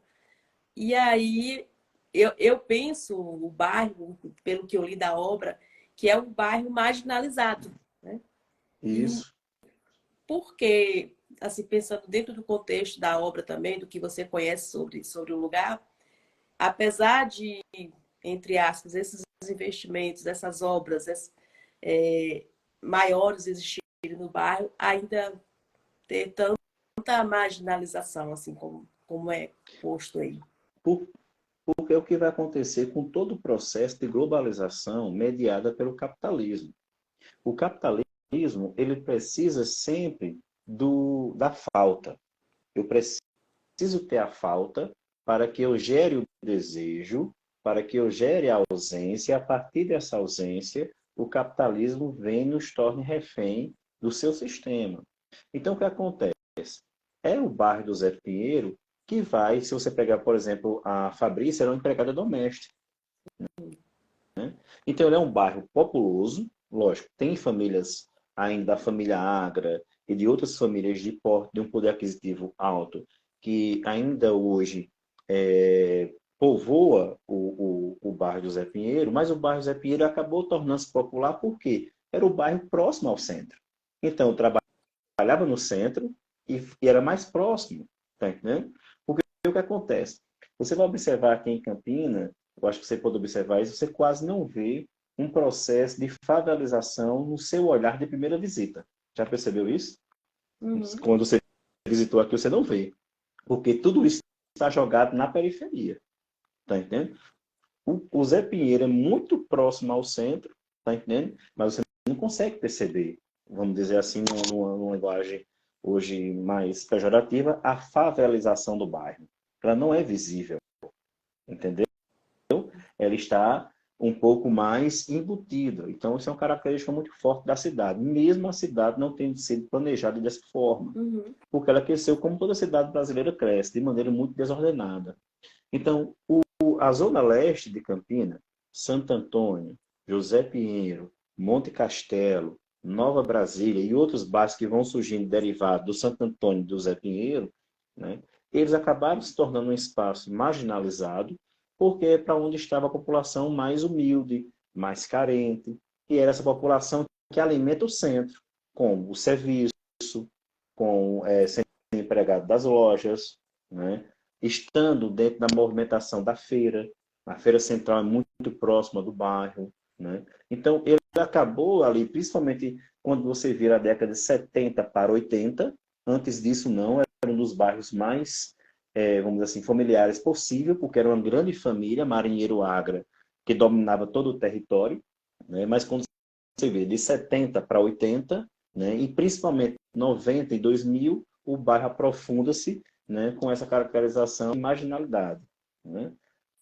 e aí eu penso o bairro, pelo que eu li da obra, que é um bairro marginalizado, né? E isso. porque, assim, pensando dentro do contexto da obra também, do que você conhece sobre o lugar, apesar de, entre aspas, esses investimentos, essas obras é, maiores existirem no bairro, ainda ter tanta marginalização, assim, como é posto aí. Por, porque é o que vai acontecer com todo o processo de globalização mediada pelo capitalismo. O capitalismo, ele precisa sempre da falta. Eu preciso ter a falta para que eu gere o desejo, para que eu gere a ausência, e a partir dessa ausência, o capitalismo vem e nos torne refém do seu sistema. Então, o que acontece? É o bairro do Zé Pinheiro que vai, se você pegar, por exemplo, a Fabrícia, era uma empregada doméstica. Né? Então, ele é um bairro populoso, lógico, tem famílias ainda da família Agra e de outras famílias de porte, de um poder aquisitivo alto, que ainda hoje povoa o bairro do Zé Pinheiro, mas o bairro Zé Pinheiro acabou tornando-se popular porque era o bairro próximo ao centro. Então, eu trabalhava no centro e era mais próximo, tá entendendo? Porque o que acontece? Você vai observar aqui em Campina, eu acho que você pode observar isso, você quase não vê um processo de favelização no seu olhar de primeira visita. Já percebeu isso? Uhum. Quando você visitou aqui, você não vê. Porque tudo isso está jogado na periferia. Tá entendendo? O Zé Pinheiro é muito próximo ao centro, tá entendendo? Mas você não consegue perceber, vamos dizer assim, numa linguagem hoje mais pejorativa, a favelização do bairro. Ela não é visível, entendeu? Ela está um pouco mais embutida. Então, isso é uma característica muito forte da cidade, mesmo a cidade não tendo sido planejada dessa forma, Uhum. porque ela cresceu como toda cidade brasileira cresce, de maneira muito desordenada. Então, a zona leste de Campina, Santo Antônio, José Pinheiro, Monte Castelo, Nova Brasília e outros bairros que vão surgindo derivados do Santo Antônio e do Zé Pinheiro, né, eles acabaram se tornando um espaço marginalizado, porque é para onde estava a população mais humilde, mais carente, e era essa população que alimenta o centro, com o serviço, com sendo empregado das lojas, né, estando dentro da movimentação da feira. A feira central é muito próxima do bairro, né? Então, ele acabou ali, principalmente quando você vira a década de 70 para 80, antes disso não, era um dos bairros mais, vamos dizer assim, familiares possível, porque era uma grande família, Marinheiro Agra, que dominava todo o território, né? Mas quando você vê de 70 para 80, né? E principalmente 90 e 2000, o bairro aprofunda-se, né? Com essa caracterização de marginalidade, né?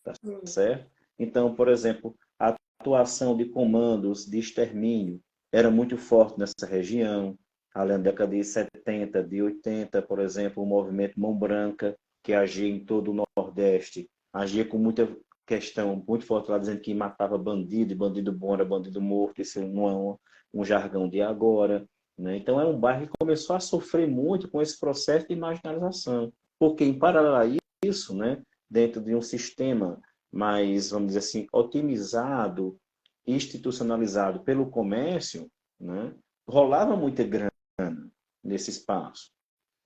Tá Hum. certo? Então, por exemplo, a atuação de comandos de extermínio era muito forte nessa região. Ali na década de 70, de 80, por exemplo, o movimento Mão Branca, que agia em todo o Nordeste, agia com muita questão muito forte lá, dizendo que matava bandido, e bandido bom era bandido morto, isso não é um jargão de agora. Né? Então, é um bairro que começou a sofrer muito com esse processo de marginalização, porque, em paralelo a isso, né, dentro de um sistema mais, vamos dizer assim, otimizado, institucionalizado pelo comércio, né, rolava muita grana nesse espaço.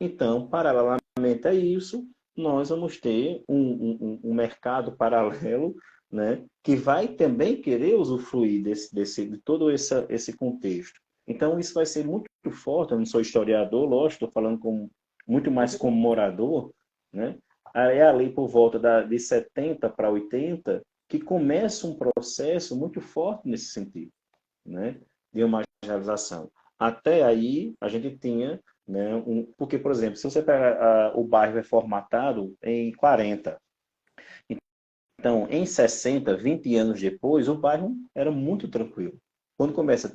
Então, paralelamente a isso, nós vamos ter um mercado paralelo, né, que vai também querer usufruir de todo esse contexto. Então, isso vai ser muito forte. Eu não sou historiador, lógico, estou falando muito mais como morador, né? É ali por volta de 70 para 80 que começa um processo muito forte nesse sentido, né? De uma marginalização. Até aí, a gente tinha, né, porque, por exemplo, se você pega o bairro é formatado em 40, então, em 60, 20 anos depois, o bairro era muito tranquilo. Quando começa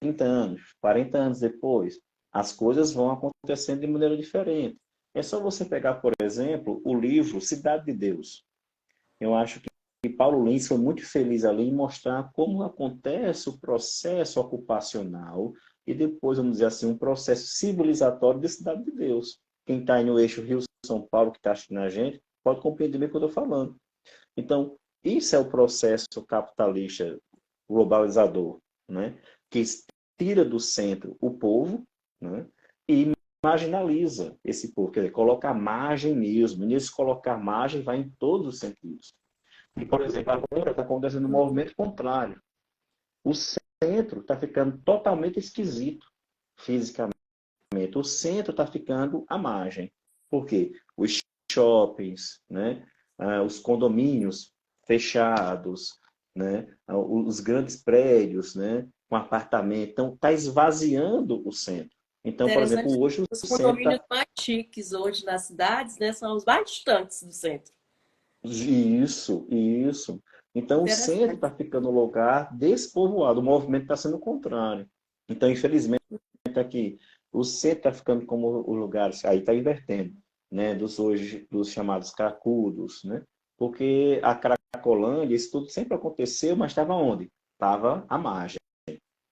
30 anos, 40 anos depois, as coisas vão acontecendo de maneira diferente. É só você pegar, por exemplo, o livro Cidade de Deus. Eu acho que Paulo Lins foi muito feliz ali em mostrar como acontece o processo ocupacional e depois, vamos dizer assim, um processo civilizatório da Cidade de Deus. Quem está aí no eixo Rio-São Paulo, que está assistindo a gente, pode compreender bem o que eu estou falando. Então, isso é o processo capitalista globalizador, né? Que tira do centro o povo, né? E marginaliza esse povo, quer dizer, coloca a margem mesmo. E nesse colocar margem vai em todos os sentidos. E, por exemplo, agora está acontecendo um movimento contrário. O centro está ficando totalmente esquisito fisicamente. O centro está ficando à margem. Por quê? Os shoppings, né? Os condomínios fechados, né? Os grandes prédios, né? Com apartamento. Então, está esvaziando o centro. Então, por Interessante. exemplo, hoje Os o centro condomínios está. mais chiques hoje nas cidades, né, são os mais distantes do centro. Isso, isso. Então, o centro Interessante. está ficando um lugar despovoado. O movimento está sendo o contrário. Então, infelizmente, aqui, o centro está ficando como o lugar, aí está invertendo, né? Dos chamados cracudos, né? Porque a Cracolândia, isso tudo sempre aconteceu, mas estava onde? Estava à margem,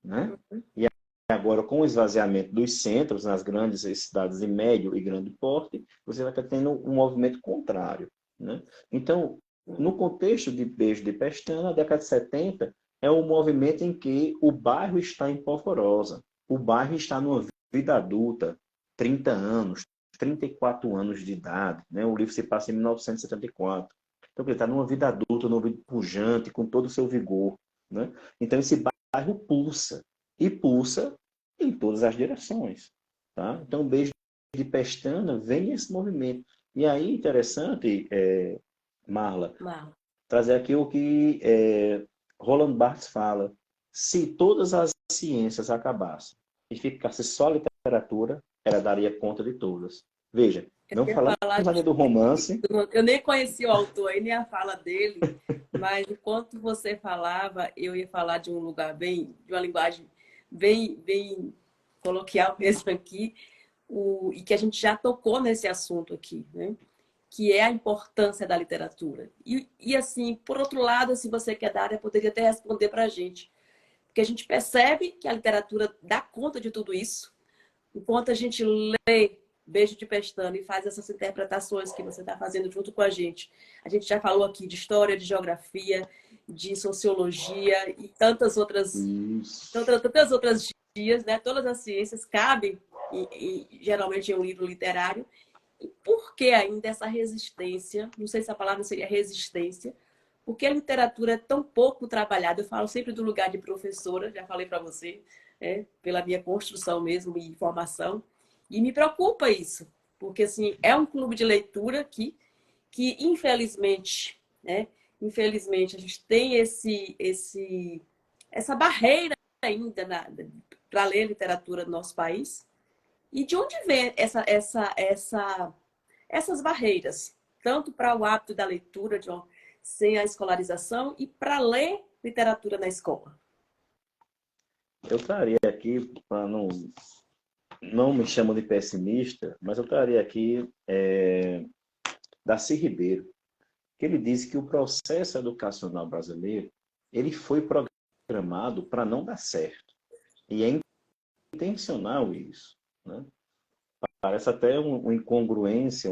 né? E agora, com o esvaziamento dos centros nas grandes cidades de médio e grande porte, você vai estar tendo um movimento contrário, né? Então, no contexto de Beijo de Pestana, a década de 70 é um movimento em que o bairro está em polvorosa. O bairro está numa vida adulta, 30 anos, 34 anos de idade, né? O livro se passa em 1974. Então, ele está numa vida adulta, numa vida pujante, com todo o seu vigor, né? Então, esse bairro pulsa. E pulsa em todas as direções. Tá? Então, Beijo de Pestana vem esse movimento. E aí, interessante, Marla, Uau. trazer aqui o que Roland Barthes fala. Se todas as ciências acabassem e ficasse só a literatura, ela daria conta de todas. Veja, Eu não ia falamos falar ainda do romance. eu nem conheci o autor e nem a fala dele, mas enquanto você falava, eu ia falar de um lugar bem, de uma linguagem bem coloquial mesmo aqui, e que a gente já tocou nesse assunto aqui, né? Que é a importância da literatura. E assim, por outro lado, se você que é da área, poderia até responder para a gente. porque a gente percebe que a literatura dá conta de tudo isso. Enquanto a gente lê Beijo de Pestana e faz essas interpretações que você está fazendo junto com a gente já falou aqui de história, de geografia, de sociologia e tantas outras dias, né? Todas as ciências cabem geralmente em um livro literário. E por que ainda essa resistência? Não sei se a palavra seria resistência, porque a literatura é tão pouco trabalhada. Eu falo sempre do lugar de professora, já falei para você, pela minha construção mesmo e formação. E me preocupa isso, porque assim, é um clube de leitura que infelizmente, né, infelizmente a gente tem essa barreira ainda para ler literatura no nosso país. E de onde vem essas barreiras? Tanto para o hábito da leitura sem a escolarização e para ler literatura na escola. Eu estaria aqui, para não me chamo de pessimista, mas eu estaria aqui Darcy Ribeiro, que ele disse que o processo educacional brasileiro ele foi programado para não dar certo. E é intencional isso, né? Parece até uma incongruência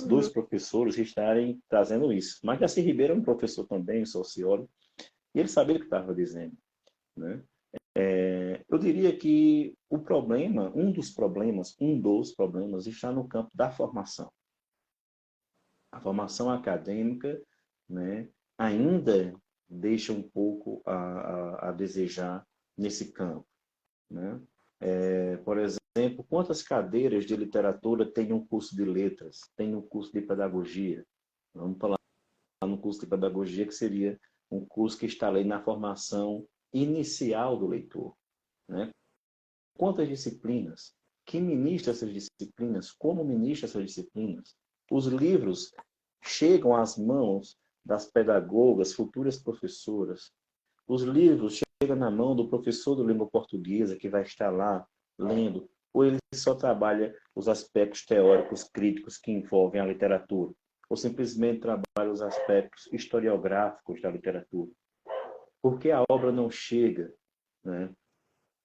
dois professores estarem trazendo isso. Mas Darcy Ribeiro é um professor também, um sociólogo, e ele sabia o que estava dizendo, né? Eu diria que um dos problemas está no campo da formação. A formação acadêmica, né, ainda deixa um pouco a desejar nesse campo, né? Por exemplo, quantas cadeiras de literatura tem um curso de letras, tem um curso de pedagogia? Vamos falar no curso de pedagogia, que seria um curso que está ali na formação inicial do leitor, né? Quantas disciplinas? Quem ministra essas disciplinas? Como ministra essas disciplinas? Os livros chegam às mãos das pedagogas, futuras professoras. Os livros chegam na mão do professor de língua portuguesa, que vai estar lá lendo, ou ele só trabalha os aspectos teóricos críticos que envolvem a literatura, ou simplesmente trabalha os aspectos historiográficos da literatura. Por que a obra não chega, né?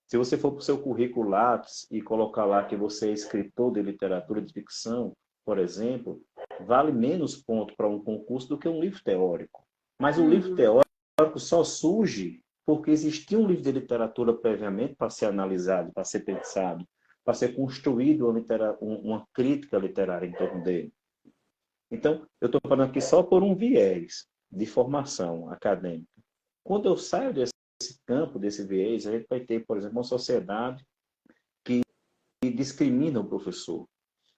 Se você for para o seu currículo Lattes e colocar lá que você é escritor de literatura de ficção, por exemplo, vale menos ponto para um concurso do que um livro teórico. Mas o livro teórico só surge porque existia um livro de literatura previamente para ser analisado, para ser pensado, para ser construído uma crítica literária em torno dele. Então, eu estou falando aqui só por um viés de formação acadêmica. Quando eu saio desse campo, desse viés, a gente vai ter, por exemplo, uma sociedade que discrimina o professor,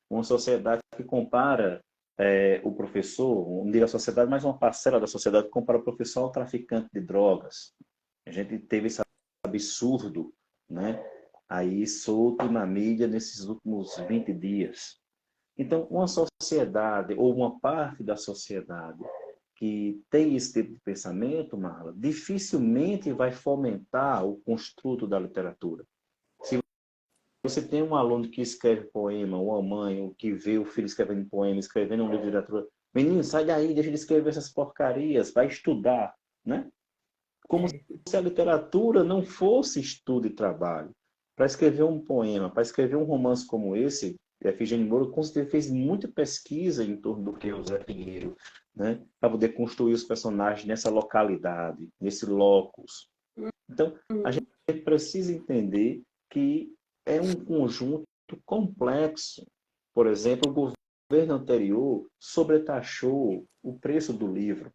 uma sociedade que compara o professor, não digo a sociedade, mas uma parcela da sociedade que compara o professor ao traficante de drogas. A gente teve esse absurdo, né, aí solto na mídia nesses últimos 20 dias. Então, uma sociedade, ou uma parte da sociedade, que tem esse tipo de pensamento, Marla, dificilmente vai fomentar o construto da literatura. Se você tem um aluno que escreve poema, ou uma mãe que vê o filho escrevendo poema, escrevendo um livro de literatura, menino, sai daí, deixa de escrever essas porcarias, vai estudar, né? Como se a literatura não fosse estudo e trabalho. Para escrever um poema, para escrever um romance como esse, Efigênio Moura com certeza fez muita pesquisa em torno do que o Zé Pinheiro, né? Para poder construir os personagens nessa localidade, nesse locus. Então, a gente precisa entender que é um conjunto complexo. Por exemplo, o governo anterior sobretaxou o preço do livro.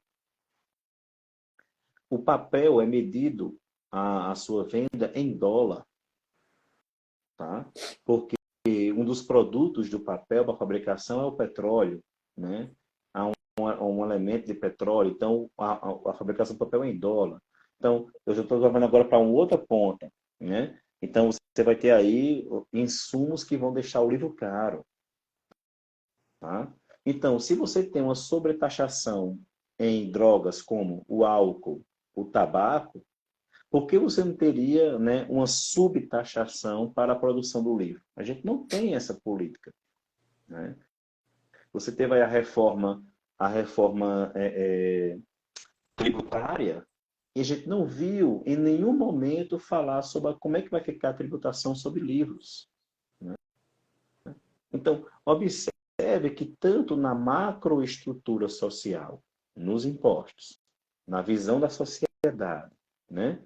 O papel é medido a sua venda em dólar, tá? Porque um dos produtos do papel para fabricação é o petróleo, né? Há um elemento de petróleo, então a fabricação do papel é em dólar. Então, eu já estou levando agora para uma outra ponta, né? Então, você vai ter aí insumos que vão deixar o livro caro, tá? Então, se você tem uma sobretaxação em drogas como o álcool, o tabaco, por que você não teria, né, uma subtaxação para a produção do livro? A gente não tem essa política, né? Você teve aí a reforma tributária E a gente não viu em nenhum momento falar sobre como é que vai ficar a tributação sobre livros, né? Então, observe que tanto na macroestrutura social, nos impostos, na visão da sociedade, né,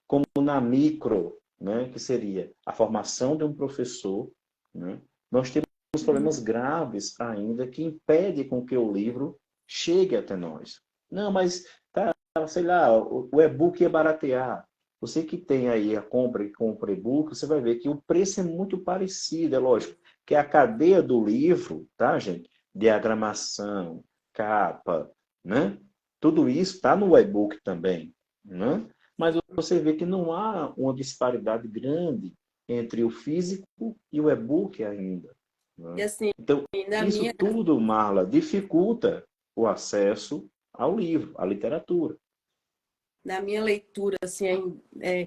como na micro, né, que seria a formação de um professor, né, nós temos problemas graves ainda que impedem com que o livro chegue até nós. Não, mas tá, sei lá, o e-book ia baratear. Você que tem aí a compra e compra e-book, você vai ver que o preço é muito parecido, é lógico, que é a cadeia do livro, tá, gente? Diagramação, capa, né? Tudo isso está no e-book também, né? Mas você vê que não há uma disparidade grande entre o físico e o e-book ainda, E né? assim, Então, na isso minha, tudo, Marla, dificulta o acesso ao livro, à literatura. na minha leitura, assim,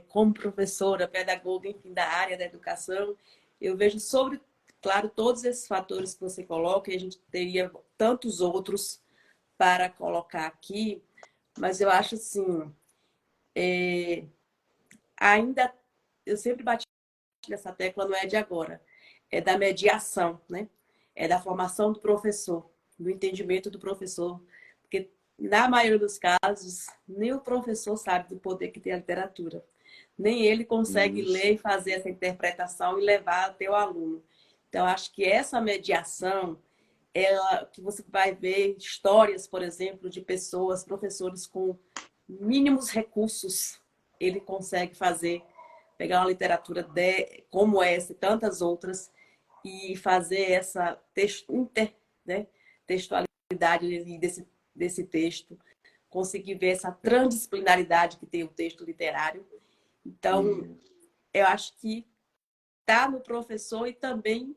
como professora, pedagoga, enfim, da área da educação, eu vejo sobre, claro, todos esses fatores que você coloca, e a gente teria tantos outros para colocar aqui, mas eu acho assim, ainda, eu sempre bati nessa tecla, não é de agora, é da mediação, né? É da formação do professor, do entendimento do professor, porque na maioria dos casos, nem o professor sabe do poder que tem a literatura. Nem ele consegue Isso. ler e fazer essa interpretação e levar até o aluno. Então, acho que essa mediação, ela, que você vai ver histórias, por exemplo, de pessoas, professores com mínimos recursos, ele consegue fazer, pegar uma literatura como essa e tantas outras e fazer essa né, textualidade desse texto, conseguir ver essa transdisciplinaridade que tem o texto literário. Então, Isso. eu acho que está no professor e também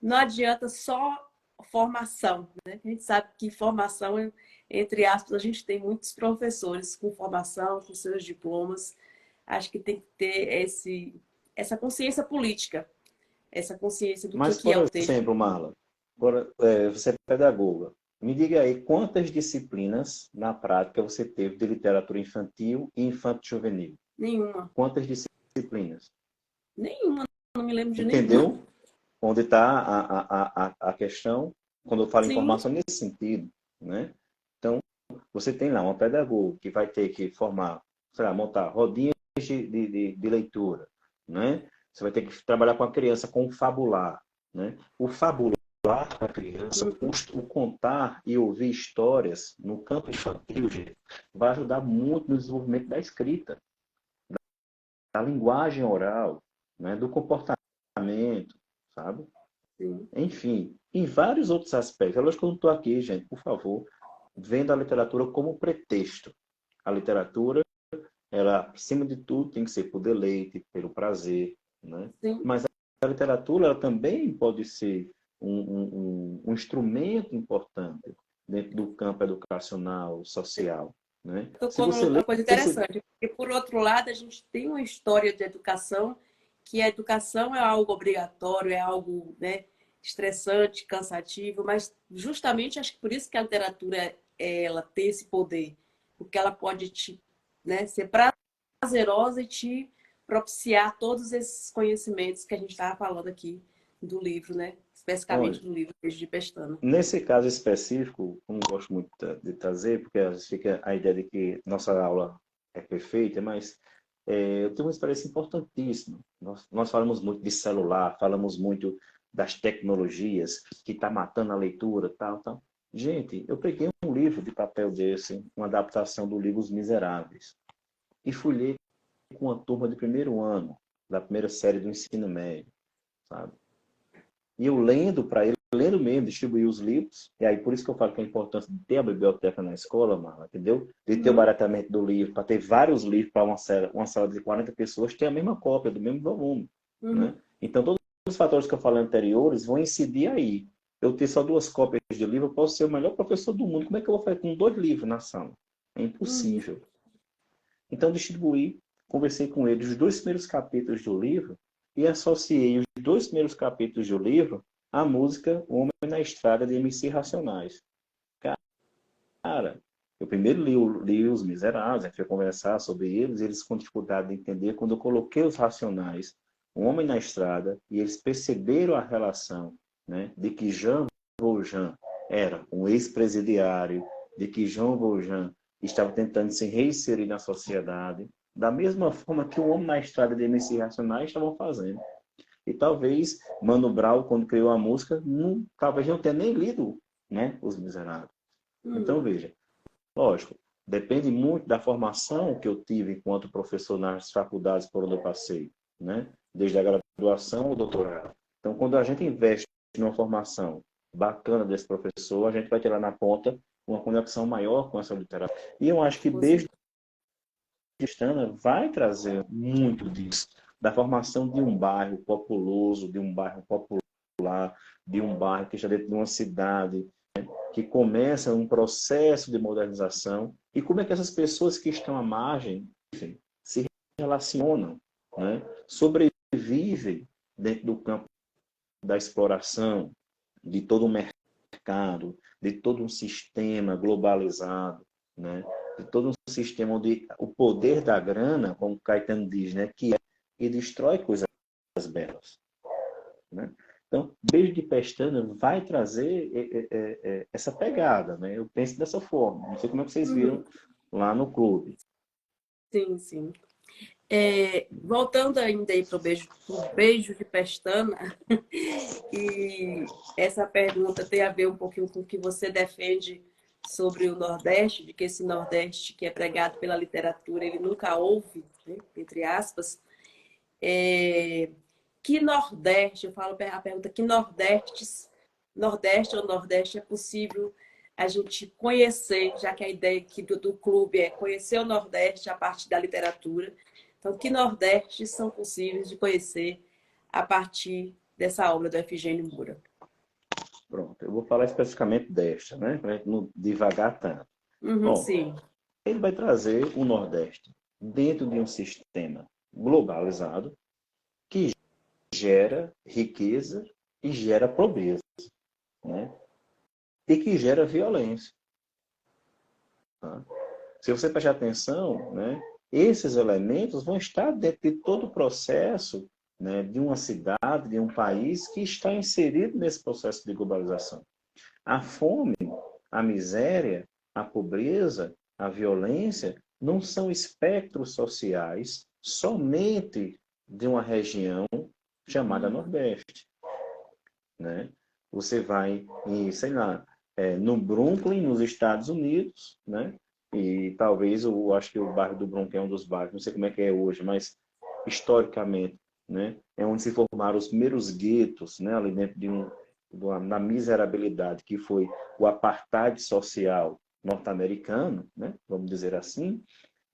não adianta só formação, né? A gente sabe que formação, entre aspas, a gente tem muitos professores com formação, com seus diplomas. Acho que tem que ter essa consciência política, essa consciência do Mas, que por é o texto. exemplo, Marla, agora, você é pedagoga. Me diga aí, quantas disciplinas, na prática, você teve de literatura infantil e infanto-juvenil? Nenhuma. Quantas disciplinas? Nenhuma. Não me lembro de nenhuma. Entendeu? Onde está a questão, quando eu falo em Sim, formação nesse sentido, né? Então, você tem lá uma pedagoga que vai ter que formar, sei lá, montar rodinhas de leitura, né? Você vai ter que trabalhar com a criança com o fabular, né? O fabular para a criança, o contar e ouvir histórias no campo infantil, gente, vai ajudar muito no desenvolvimento da escrita, da linguagem oral, né? Do comportamento, sabe? sim. Enfim, em vários outros aspectos. É lógico que eu não estou aqui, gente, por favor, vendo a literatura como pretexto. A literatura, ela, acima de tudo, tem que ser por deleite, pelo prazer, né? Sim. Mas a literatura, ela também pode ser um instrumento importante dentro do campo educacional, social, né? Se Tocou você lê numa coisa esse... interessante, porque, por outro lado, a gente tem uma história de educação, que a educação é algo obrigatório, é algo, né, estressante, cansativo, mas justamente acho que por isso que a literatura ela tem esse poder, porque ela pode te, né, ser prazerosa e te propiciar todos esses conhecimentos que a gente estava falando aqui do livro, né, especificamente Olha, do livro de Pestana. nesse caso específico, não gosto muito de trazer, porque às vezes fica a ideia de que nossa aula é perfeita, mas eu tenho uma experiência importantíssima. Nós falamos muito de celular, falamos muito das tecnologias que está matando a leitura, tal, tal. Gente, eu peguei um livro de papel desse, uma adaptação do livro Os Miseráveis, e fui ler com uma turma de primeiro ano, da primeira série do ensino médio, sabe? E eu lendo para ele, lendo mesmo, distribuir os livros. E aí, por isso que eu falo que é importante de ter a biblioteca na escola, Marla, entendeu? De ter o Uhum, barateamento do livro, para ter vários livros para uma sala de 40 pessoas, ter a mesma cópia, do mesmo volume, uhum, né? Então, todos os fatores que eu falei anteriores vão incidir aí. Eu ter só duas cópias de livro, eu posso ser o melhor professor do mundo. Como é que eu vou fazer com dois livros na sala? É uhum. impossível. Então, distribuí, conversei com ele os dois primeiros capítulos do livro e associei os dois primeiros capítulos do livro à música O Homem na Estrada de MC Racionais. Cara, Eu primeiro li Os Miseráveis, a gente foi conversar sobre eles com dificuldade de entender. Quando eu coloquei os Racionais, Um Homem na Estrada, e eles perceberam a relação, né, de que Jean Valjean era um ex-presidiário, de que Jean Valjean estava tentando se reinserir na sociedade, da mesma forma que o Homem na Estrada de MC Racionais estavam fazendo. E talvez Mano Brown, quando criou a música, talvez não tenha nem lido, né, Os Miseráveis. Então, Uhum. veja, lógico, depende muito da formação que eu tive enquanto professor nas faculdades por onde eu passei, né? Desde a graduação ao doutorado. Então, quando a gente investe numa formação bacana desse professor, a gente vai ter lá na ponta uma conexão maior com essa literatura. E eu acho que Com desde certeza. Tristana vai trazer muito disso, da formação de um bairro populoso, de um bairro popular, de um bairro que está dentro de uma cidade, que começa um processo de modernização, e como é que essas pessoas que estão à margem, enfim, se relacionam, né? Sobrevivem dentro do campo da exploração, de todo o mercado, de todo um sistema globalizado, né? De todo um sistema onde o poder da grana, como Caetano diz, né? Que é e destrói coisas belas, né? Então, Beijo de Pestana vai trazer essa pegada, né? Eu penso dessa forma. Não sei como é que vocês Uhum. viram lá no clube. Sim, sim. Voltando ainda aí pro beijo de pestana, e essa pergunta tem a ver um pouquinho com o que você defende sobre o Nordeste, de que esse Nordeste que é pregado pela literatura, ele nunca houve, né, entre aspas. É, que Nordeste, eu falo a pergunta, que Nordeste ou Nordeste é possível a gente conhecer, já que a ideia aqui do clube é conhecer o Nordeste a partir da literatura. Então, que Nordeste são possíveis de conhecer a partir dessa obra do Efigênio Moura? Pronto, eu vou falar especificamente desta, né? Para a gente não devagar tanto. Uhum, Bom, sim. ele vai trazer o Nordeste dentro de um sistema globalizado que gera riqueza e gera pobreza, né? E que gera violência. Tá? Se você prestar atenção, né, esses elementos vão estar dentro de todo o processo, né, de uma cidade, de um país que está inserido nesse processo de globalização. A fome, a miséria, a pobreza, a violência não são espectros sociais somente de uma região chamada Nordeste, né? Você vai em, sei lá, no Brooklyn, nos Estados Unidos, né? E talvez eu acho que o bairro do Brooklyn é um dos bairros, não sei como é que é hoje, mas historicamente, né? É onde se formaram os primeiros guetos, né? Ali dentro da miserabilidade que foi o apartheid social norte-americano, né? Vamos dizer assim.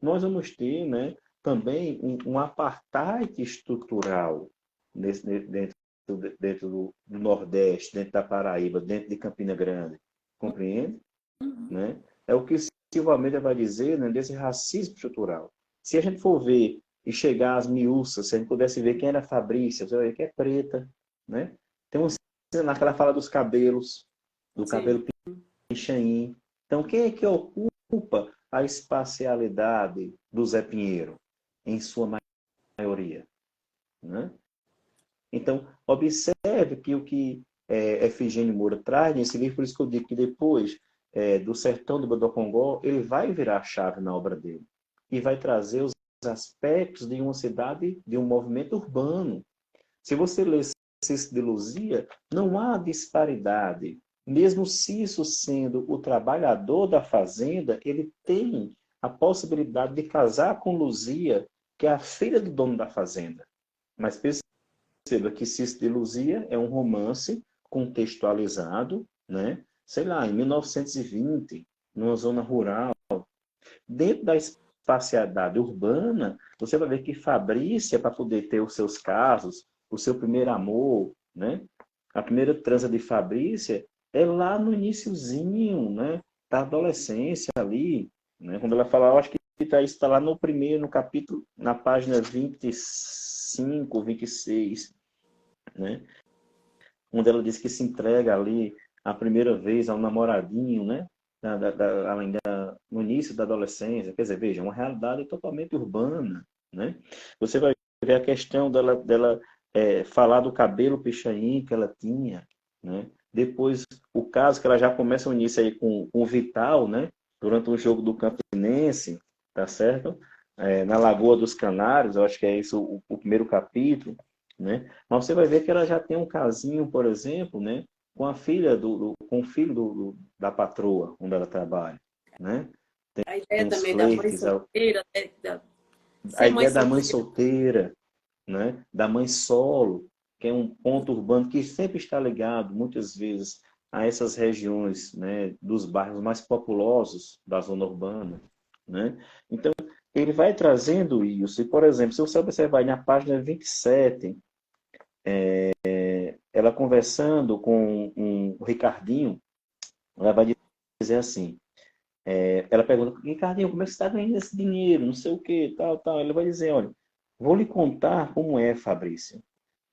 Nós vamos ter, né? Também um apartheid estrutural dentro dentro do Nordeste, dentro da Paraíba, dentro de Campina Grande. Compreende? Né? É o que Silva Almeida vai dizer, né, desse racismo estrutural. Se a gente for ver e chegar às miúças, se a gente pudesse ver quem era Fabrícia, você vai ver que é preta. Né? Tem um naquela fala dos cabelos, do Sim. cabelo pichain. Então, quem é que ocupa a espacialidade do Zé Pinheiro? Em sua maioria. Né? Então, observe que o que Efigênio Moura traz nesse livro, por isso que eu digo que depois do Sertão do Bodocongó, ele vai virar a chave na obra dele. E vai trazer os aspectos de uma cidade, de um movimento urbano. Se você lê Cícero de Luzia, não há disparidade. Mesmo Cícero sendo o trabalhador da fazenda, ele tem a possibilidade de casar com Luzia, que é a filha do dono da fazenda. Mas perceba que Cícero de Luzia é um romance contextualizado, né? Sei lá, em 1920, numa zona rural. Dentro da espacialidade urbana, você vai ver que Fabrícia, para poder ter os seus casos, o seu primeiro amor, né? A primeira transa de Fabrícia é lá no iniciozinho, né? Da adolescência ali, né? Quando ela fala, eu acho que isso está lá no primeiro, no capítulo, na página 25, 26, né? Onde ela diz que se entrega ali a primeira vez ao namoradinho, né? Além no início da adolescência. Quer dizer, veja, uma realidade totalmente urbana, né? Você vai ver a questão dela falar do cabelo pichain que ela tinha, né? Depois, o caso que ela já começa o início aí com o Vital, né? Durante um jogo do Campinense, tá certo? Na Lagoa dos Canários, eu acho que é isso o primeiro capítulo, né? Mas você vai ver que ela já tem um casinho, por exemplo, né? Com a filha com o filho da patroa, onde ela trabalha, né? A ideia Tem os também da mãe flertes, solteira, né? a Ser mãe ideia da mãe solteira. solteira, né? Da mãe solo, que é um ponto urbano que sempre está ligado, muitas vezes, a essas regiões, né? Dos bairros mais populosos da zona urbana, né? Então, ele vai trazendo isso. E, por exemplo, se você observar na página 27, ela conversando com o Ricardinho, ela vai dizer assim, ela pergunta, Ricardinho, como é que você está ganhando esse dinheiro? Não sei o que, tal, tal. Ele vai dizer, olha, vou lhe contar como é, Fabrício.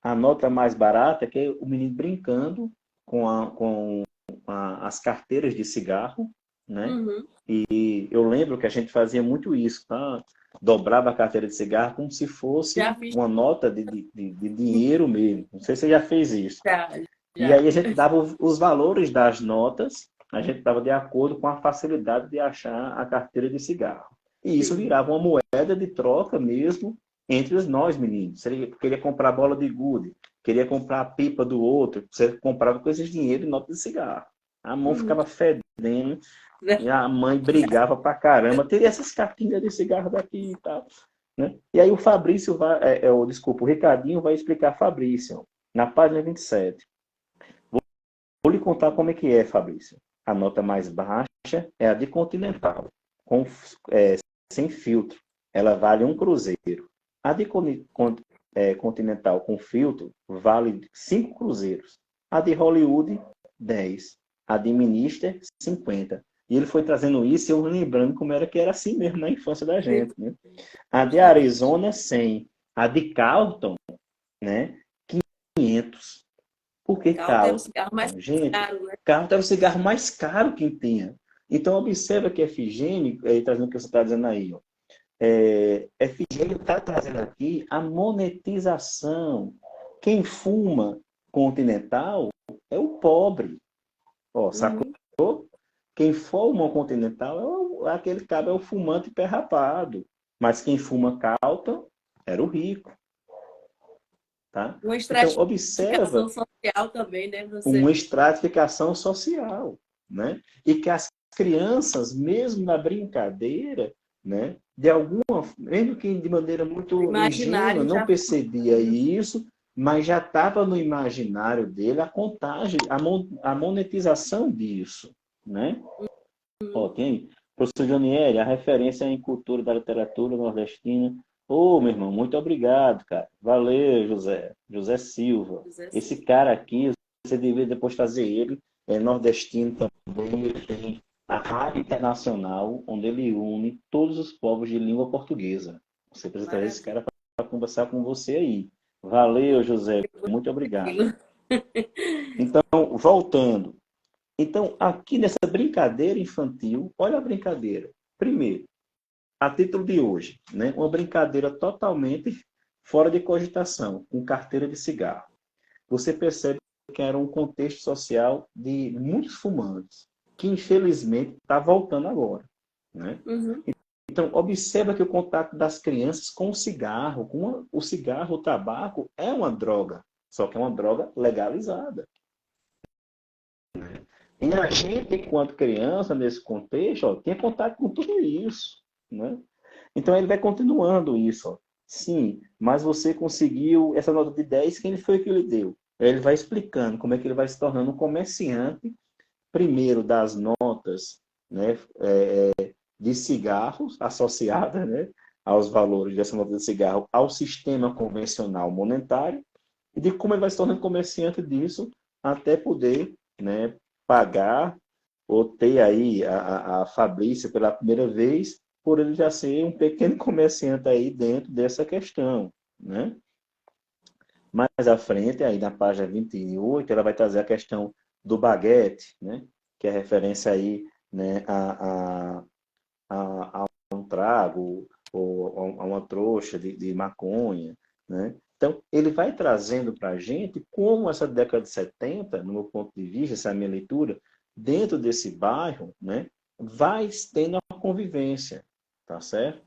A nota mais barata é que é o menino brincando com as carteiras de cigarro, né? Uhum. E eu lembro que a gente fazia muito isso, tá? Dobrava a carteira de cigarro como se fosse Já fiz, uma nota de dinheiro mesmo. Não sei se você já fez isso. já, E aí já. a gente dava os valores das notas, a gente dava de acordo com a facilidade de achar a carteira de cigarro. E isso Sim. virava uma moeda de troca mesmo entre os nós, meninos. Se ele queria comprar bola de gude, queria comprar a pipa do outro, você comprava com esses dinheiro e nota de cigarro. A mão Uhum. ficava fedendo, e a mãe brigava pra caramba. Teria essas cartinhas de cigarro daqui e tal. Né? E aí o Fabrício vai, desculpa, o Ricardinho vai explicar Fabrício, na página 27. Vou lhe contar como é que é, Fabrício. A nota mais baixa é a de Continental, com, é, sem filtro. Ela vale um cruzeiro. A de Continental com filtro vale 5 cruzeiros. A de Hollywood, 10. A de Minister, 50. E ele foi trazendo isso e eu lembrando como era que era assim mesmo na infância da Sim, gente. Né? A de justamente. Arizona, 100. A de Carlton, né, 500. Por que Calta é o Carlton? cigarro mais Gente, caro, né? Carlton é o cigarro mais caro que tinha. Então, observa que FGN, trazendo o que você está dizendo aí, ó, FGN está trazendo aqui a monetização. Quem fuma Continental é o pobre. Ó, sacou? Uhum. Quem fuma Continental aquele cara, é o fumante pé rapado. Mas quem fuma Carlton era o rico. Tá? Uma Então, estratificação observa social também, né? uma Você estratificação social, né? E que as crianças, mesmo na brincadeira, né, de alguma, mesmo que de maneira o muito ingênua, imaginário não já. percebia isso, mas já estava no imaginário dele a contagem, a monetização disso, né? Ó, tem professor Jonieri, a referência em cultura da literatura nordestina. Ô, meu irmão, muito obrigado, cara. Valeu, José. José Silva. Esse cara aqui, você deveria depois trazer ele, é nordestino também. Ele tem a Rádio Internacional, onde ele une todos os povos de língua portuguesa. Você precisa trazer esse Maravilha. cara para conversar com você aí. Valeu, José. Muito obrigado. Aquilo. Então, voltando. Então, aqui nessa brincadeira infantil, olha a brincadeira. Primeiro, a título de hoje, né? Uma brincadeira totalmente fora de cogitação, com carteira de cigarro. Você percebe que era um contexto social de muitos fumantes, que infelizmente está voltando agora, né? Uhum. Então, observa que o contato das crianças com o cigarro, o cigarro, o tabaco, é uma droga, só que é uma droga legalizada. E a gente, enquanto criança, nesse contexto, ó, tinha contato com tudo isso, né? Então ele vai continuando isso. Ó. Sim, mas você conseguiu essa nota de 10, quem foi que lhe deu? Ele vai explicando como é que ele vai se tornando um comerciante, primeiro das notas, né, de cigarros associadas, né, aos valores dessa nota de cigarro ao sistema convencional monetário, e de como ele vai se tornando comerciante disso até poder, né, pagar ou ter aí a Fabrícia pela primeira vez, por ele já ser um pequeno comerciante aí dentro dessa questão, né? Mais à frente, aí na página 28, ela vai trazer a questão do baguete, né? Que é referência aí, né, cigarro ou a uma trouxa de maconha, né? Então, ele vai trazendo para a gente como essa década de 70, no meu ponto de vista, essa é a minha leitura, dentro desse bairro, né, vai tendo uma convivência, tá certo?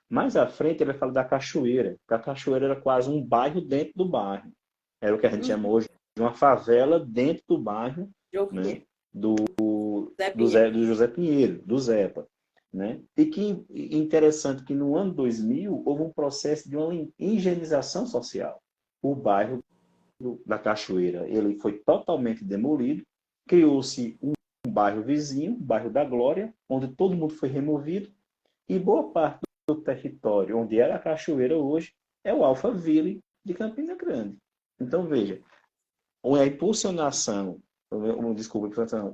Mais à frente, ele fala da Cachoeira, porque a Cachoeira era quase um bairro dentro do bairro. Era o que a gente chama hoje de uma favela dentro do bairro, João né, Pinheiro. Zé Pinheiro. do José Pinheiro, do Zepa. Né? E que interessante que no ano 2000 houve um processo de uma higienização social. O bairro da Cachoeira ele foi totalmente demolido, criou-se um bairro vizinho, o bairro da Glória, onde todo mundo foi removido, e boa parte do território onde era a Cachoeira hoje é o Alphaville de Campina Grande. Então, veja, a impulsionação, desculpa,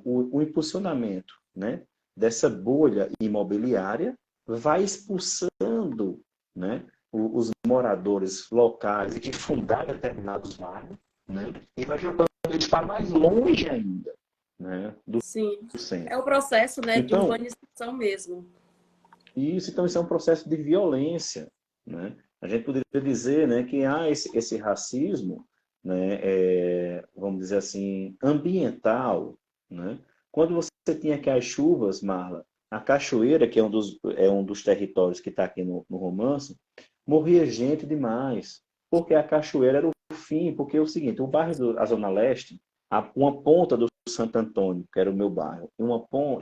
o impulsionamento, né, dessa bolha imobiliária vai expulsando, né, os moradores locais e que fundaram determinados bairros, né, e vai jogando eles para mais longe ainda, né, Sim. do centro. É o processo, né, de Então, urbanização mesmo. isso é um processo de violência, né? A gente poderia dizer, né, que há esse racismo, né, vamos dizer assim, ambiental, né? Quando você tinha aqui as chuvas, Marla, a Cachoeira, que é um dos territórios que está aqui no romance, morria gente demais, porque a Cachoeira era o fim, porque é o seguinte, o bairro da Zona Leste, uma ponta do Santo Antônio, que era o meu bairro,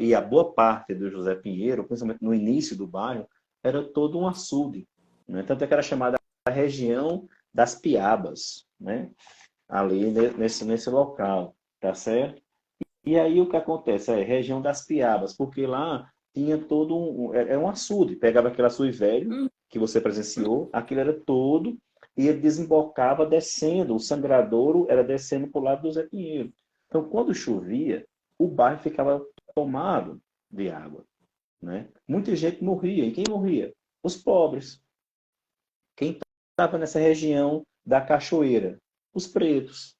e a boa parte do José Pinheiro, principalmente no início do bairro, era todo um açude. Né? Tanto é que era chamada a região das Piabas, né? Ali nesse local, tá certo? E aí o que acontece? É região das Piabas, porque lá tinha todo era um açude, pegava aquele açude velho que você presenciou, aquilo era todo, e ele desembocava descendo, o sangradouro era descendo para o lado do Zé Pinheiro. Então, quando chovia, o bairro ficava tomado de água. Né? Muita gente morria. E quem morria? Os pobres. Quem estava nessa região da cachoeira? Os pretos.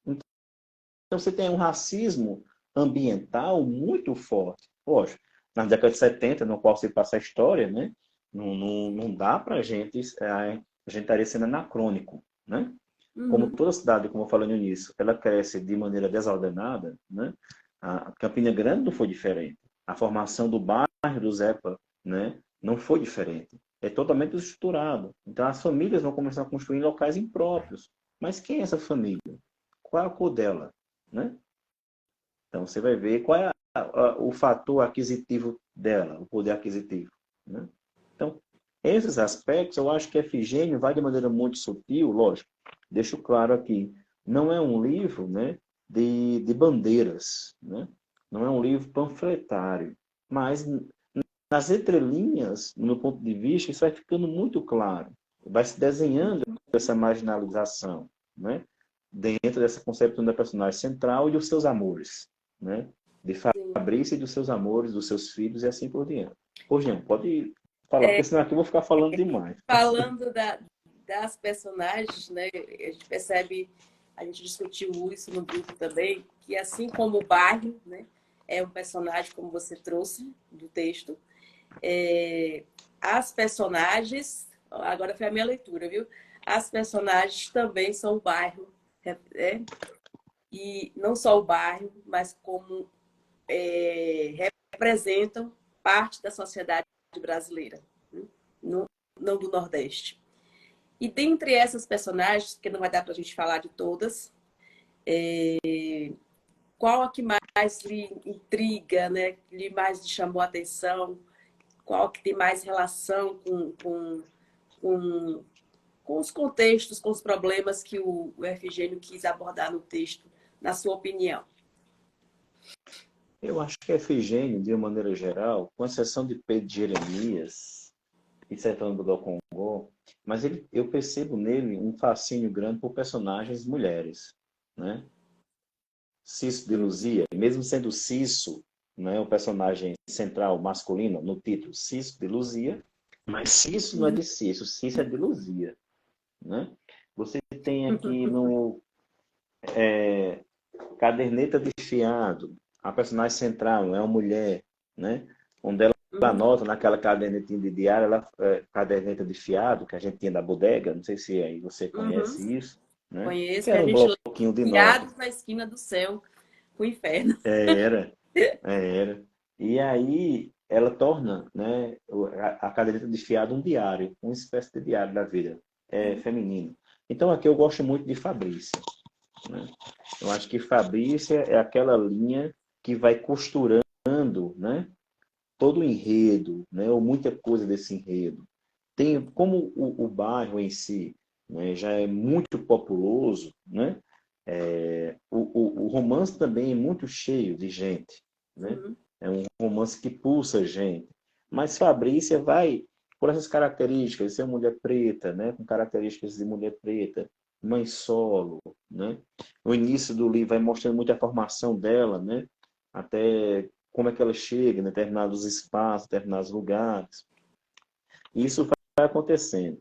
Então, você tem um racismo ambiental muito forte. Poxa, na década de 70, não posso ir passar a história, né? Não dá para a gente estaria sendo anacrônico, né? Como Uhum. toda cidade, como eu falei no início, ela cresce de maneira desordenada, né? A Campina Grande não foi diferente. A formação do bairro do Zepa, né? Não foi diferente. É totalmente estruturado. Então, as famílias vão começar a construir em locais impróprios. Mas quem é essa família? Qual é a cor dela? Né? Então, você vai ver qual é o fator aquisitivo dela, o poder aquisitivo. Né? Então, esses aspectos, eu acho que Efigênio vai de maneira muito sutil, lógico, deixo claro aqui, não é um livro, né, de bandeiras, né? Não é um livro panfletário, mas nas entrelinhas, no meu ponto de vista, isso vai ficando muito claro, vai se desenhando essa marginalização, né? Dentro dessa concepção da personagem central e dos seus amores, né? De Sim. Fabrício e dos seus amores, dos seus filhos e assim por diante. Pô, Jean, pode falar, porque senão aqui eu vou ficar falando demais. Falando das personagens, né, a gente percebe, a gente discutiu isso no grupo também, que assim como o bairro, né, é um personagem, como você trouxe do texto, as personagens, agora foi a minha leitura, viu? As personagens também são o bairro, né? E não só o bairro, mas como representam parte da sociedade brasileira, né? Não do Nordeste. E dentre essas personagens, que não vai dar para a gente falar de todas, qual a que mais lhe intriga, né? Que mais lhe chamou a atenção? Qual que tem mais relação com, com os contextos, com os problemas que o Efigênio quis abordar no texto, na sua opinião? Eu acho que Efigênio, de uma maneira geral, com exceção de Pedro de Jeremias e Sertão do Congo, mas eu percebo nele um fascínio grande por personagens mulheres, né? Cisso de Luzia, mesmo sendo Cisso, né, o personagem central masculino no título, Cisso de Luzia, mas Cisso não é de Cisso, Cisso é de Luzia, né? Você tem aqui no Caderneta de Fiado, a personagem central é uma mulher, né? Onde ela anota naquela cadernetinha de diário, caderneta de fiado que a gente tinha da bodega, não sei se aí você Uhum. conhece isso, né? Conheço Que que era a um gente bloquinho de nota. piados na esquina do céu, o inferno. Era, era. E aí ela torna, né, a caderneta de fiado um diário, uma espécie de diário da vida feminino. Então aqui eu gosto muito de Fabrícia, né? Eu acho que Fabrícia é aquela linha que vai costurando, né, todo o enredo, né, ou muita coisa desse enredo. Tem como o bairro em si, né, já é muito populoso, né? O romance também é muito cheio de gente, né? Uhum. É um romance que pulsa gente. Mas Fabrícia vai por essas características, de ser uma mulher preta, né? Com características de mulher preta, mãe solo, né? No início do livro vai mostrando muito a formação dela, né? Até como é que ela chega em determinados espaços, determinados lugares. E isso vai acontecendo.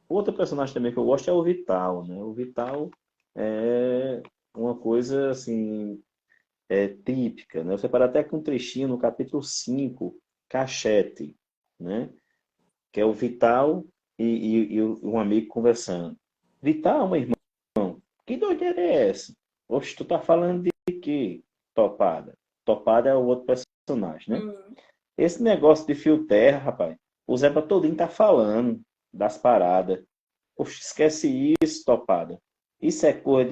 Outro personagem também que eu gosto é o Vital, né? O Vital é uma coisa assim típica, né? Você para até com um trechinho no capítulo 5, Cachete, né? Que é o Vital e um amigo conversando. Vital, meu irmão, que doideira é essa? Oxe, tu tá falando de quê? Topada. Topada é o outro personagem, né? Uhum. Esse negócio de fio terra, rapaz, o Zé Todinho tá falando das paradas. Poxa, esquece isso, Topada. Isso é coisa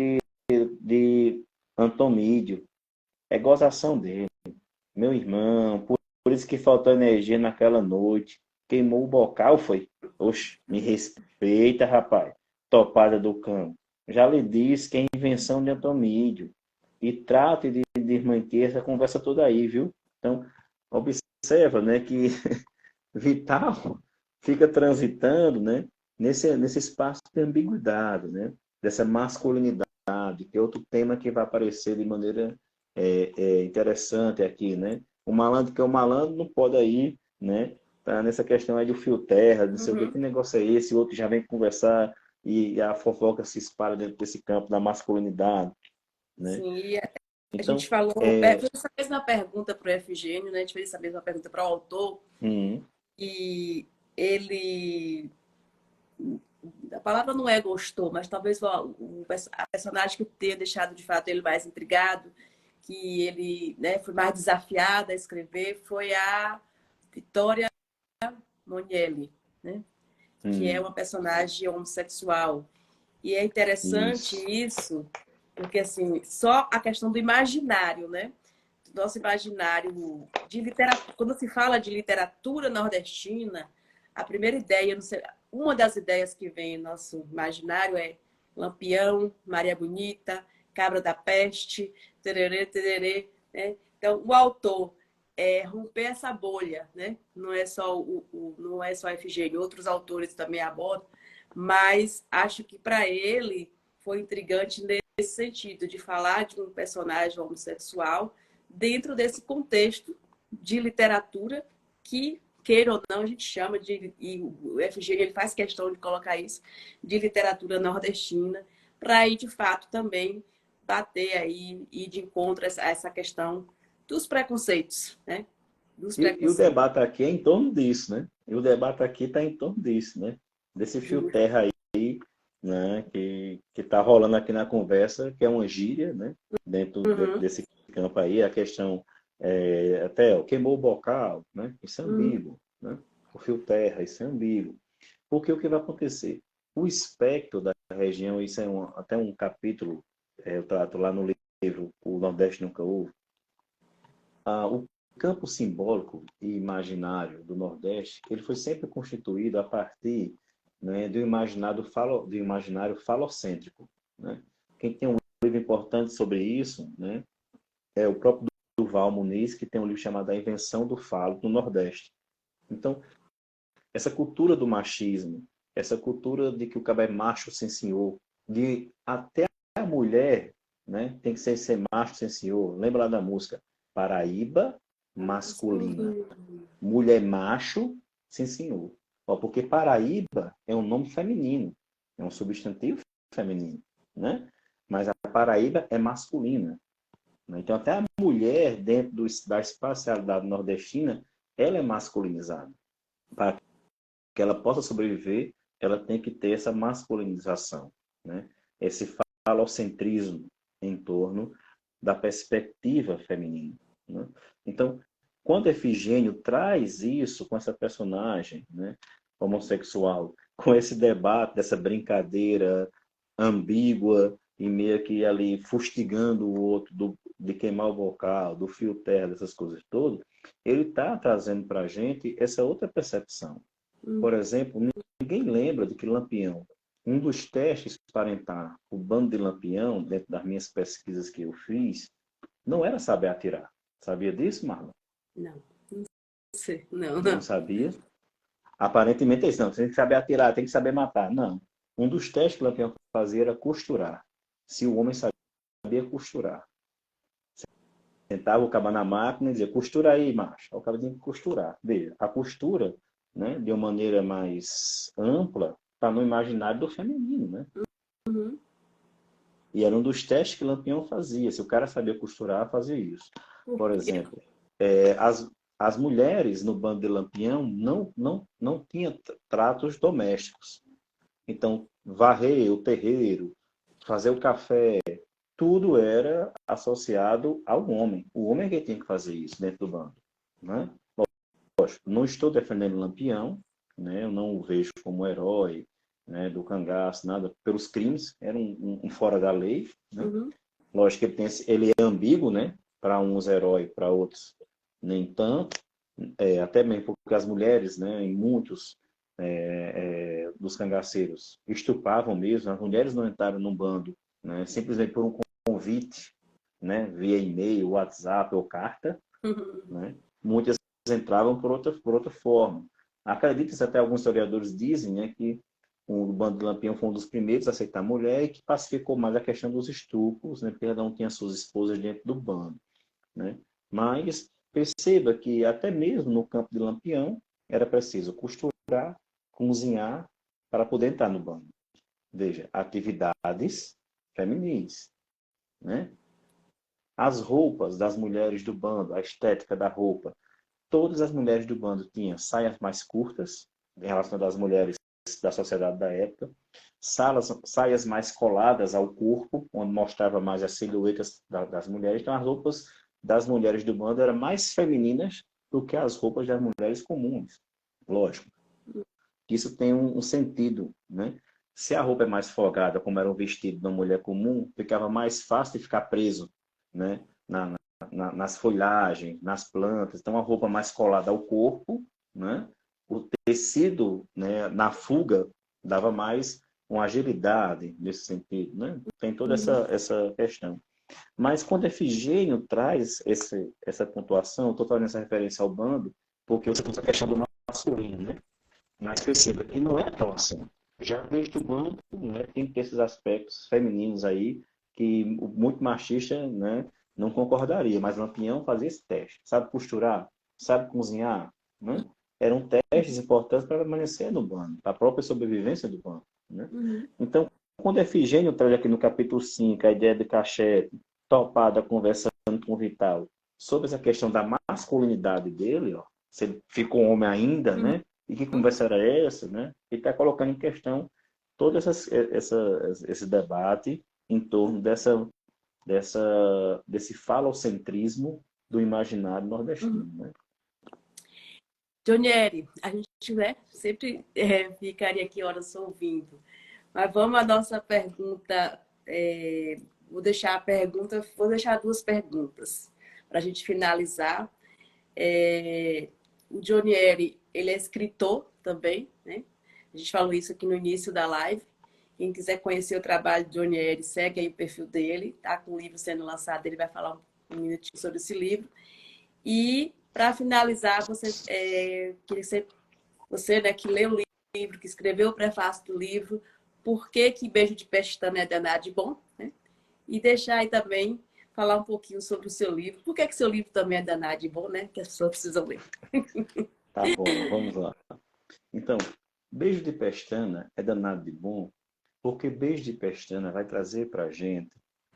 de Antomídio. É gozação dele. Meu irmão, por isso que faltou energia naquela noite. Queimou o bocal, foi? Oxe, me respeita, rapaz. Topada do cão. Já lhe disse que é invenção de Antomídio. E trate de manter essa conversa toda aí, viu? Então, observa, né, que Vital fica transitando, né, nesse espaço de ambiguidade, né, dessa masculinidade, que é outro tema que vai aparecer de maneira interessante aqui, né? O malandro que é o malandro não pode aí, né, tá nessa questão aí do fio terra, não sei o que Uhum. negócio é esse, o outro já vem conversar e a fofoca se espalha dentro desse campo da masculinidade, né? Sim, e a gente Então, falou, fez essa mesma pergunta para o Efigênio, né? A gente fez essa mesma pergunta para o autor, hum, e ele, a palavra não é gostou, mas talvez a personagem que tenha deixado de fato ele mais intrigado, que ele, né, foi mais desafiado a escrever, foi a Vitória Monielli, né? Que é hum, uma personagem homossexual. E é interessante isso. isso, porque assim, só a questão do imaginário, né? Nosso imaginário de literatura, quando se fala de literatura nordestina, a primeira ideia, uma das ideias que vem no nosso imaginário é Lampião, Maria Bonita, Cabra da Peste, tererê, tererê, né? Então, o autor romper essa bolha, né? Não é só não é só a Efigênio, outros autores também abordam, mas acho que para ele foi intrigante nesse sentido de falar de um personagem homossexual dentro desse contexto de literatura que, queira ou não, a gente chama de, e o FG ele faz questão de colocar isso, de literatura nordestina, para aí, de fato, também bater aí e de encontro a essa questão dos preconceitos, né? Dos E o preconceitos. debate aqui é em torno disso, né? E o debate aqui está em torno disso, né? Desse fio Justo. terra aí, né? Que está rolando aqui na conversa, que é uma gíria, né? Dentro Uhum, desse campo aí, a questão até queimou o bocal, né? Isso é uhum, ambíguo, né? O fio terra, isso é ambíguo. Porque o que vai acontecer? O espectro da região, isso é até um capítulo, eu trato lá no livro O Nordeste Nunca Houve. O campo simbólico e imaginário do Nordeste, ele foi sempre constituído a partir, né, do imaginário falocêntrico, né? Quem tem um livro importante sobre isso, né, é o próprio Durval Muniz, que tem um livro chamado A Invenção do Falo no Nordeste. Então, essa cultura do machismo, essa cultura de que o cabra é macho sem senhor, de até a mulher, né, tem que ser macho sem senhor. Lembra lá da música? Paraíba masculina. Mulher macho sem senhor. Ó, porque Paraíba é um nome feminino, é um substantivo feminino, né? Mas a Paraíba é masculina, né? Então até a mulher dentro da espacialidade nordestina ela é masculinizada. Para que ela possa sobreviver, ela tem que ter essa masculinização, né? Esse falocentrismo em torno da perspectiva feminina, né? Então, quando Efigênio traz isso com essa personagem, né, homossexual, com esse debate, dessa brincadeira ambígua e meio que ali fustigando o outro de queimar o bocal, do fio terra, dessas coisas todas, ele está trazendo para a gente essa outra percepção. Por exemplo, ninguém lembra de que Lampião, um dos testes para entrar o bando de Lampião, dentro das minhas pesquisas que eu fiz, não era saber atirar. Sabia disso, Marlon? Não, não sei. Não, Não não. sabia? Aparentemente é isso. Não, você tem que saber atirar, tem que saber matar. Não. Um dos testes que Lampião fazia era costurar. Se o homem sabia costurar. Sentava o cabo na máquina e dizia, costura aí, macho. O cabo tinha que costurar. Veja, a costura, né, de uma maneira mais ampla, está no imaginário do feminino, né? Uhum. E era um dos testes que Lampião fazia. Se o cara sabia costurar, fazia isso. Por Por quê? exemplo, as mulheres no bando de Lampião não tinham tratos domésticos. Então, varrer o terreiro, fazer o café, tudo era associado ao homem. O homem é que tinha que fazer isso dentro do bando, né? Lógico, não estou defendendo Lampião, né? Eu não o vejo como herói, né, do cangaço, nada, pelos crimes, era um fora da lei, né? Uhum. Lógico que ele é ambíguo, né? Para uns herói, para outros nem tanto, até mesmo porque as mulheres, né, em muitos dos cangaceiros estupravam mesmo, as mulheres não entraram no bando, né, simplesmente por um convite, né, via e-mail, WhatsApp ou carta, Uhum. né? Muitas entravam por outra forma. Acredita-se, até alguns historiadores dizem, né, que o bando de Lampião foi um dos primeiros a aceitar a mulher e que pacificou mais a questão dos estupros, né, porque cada um tinha suas esposas dentro do bando, né? Mas perceba que até mesmo no campo de Lampião era preciso costurar, cozinhar para poder entrar no bando. Veja, atividades feminis, né? As roupas das mulheres do bando, a estética da roupa. Todas as mulheres do bando tinham saias mais curtas, em relação às mulheres da sociedade da época, saias mais coladas ao corpo, onde mostrava mais as silhuetas das mulheres. Então, as roupas das mulheres do bando eram mais femininas do que as roupas das mulheres comuns. Lógico, isso tem um sentido, né? Se a roupa é mais folgada, como era um vestido de uma mulher comum, ficava mais fácil de ficar preso, né? Nas folhagens, nas plantas. Então, a roupa mais colada ao corpo, né? O tecido, né, na fuga, dava mais uma agilidade nesse sentido, né? Tem toda Uhum. essa questão. Mas quando Efigênio traz essa pontuação, eu estou fazendo essa referência ao bando, porque você tem a questão do masculino, né? Mas perceba que não é tão assim. Já desde o bando, né, tem que ter esses aspectos femininos aí, que muito machista, né, não concordaria, mas Lampião fazia esse teste. Sabe costurar? Sabe cozinhar? Né? Eram testes importantes para permanecer no bando, para a própria sobrevivência do bando. Né? Uhum. Então, quando Efigênio traz aqui no capítulo 5 a ideia de Cachete, topada conversando com o Vital, sobre essa questão da masculinidade dele, ó, se ele ficou homem ainda, Uhum. né? E que conversa era essa, né? Ele está colocando em questão todo esse debate em torno desse falocentrismo do imaginário Uhum. nordestino, né? Jonieri, a gente, né, sempre ficaria aqui horas ouvindo. Mas vamos à nossa pergunta. Vou deixar duas perguntas para a gente finalizar. O Jonieri, ele é escritor também, né? A gente falou isso aqui no início da live. Quem quiser conhecer o trabalho de Jonieri, segue aí o perfil dele, tá? Com o livro sendo lançado, ele vai falar um minutinho sobre esse livro. E, para finalizar, queria ser você, né, que leu o livro, que escreveu o prefácio do livro, por que que Beijo de Pestana é danado de bom, né? E deixar aí também falar um pouquinho sobre o seu livro. Por que que seu livro também é danado de bom, né? Que as pessoas precisam ler. Tá bom, vamos lá. Então, beijo de pestana é danado de bom, porque beijo de pestana vai trazer para a gente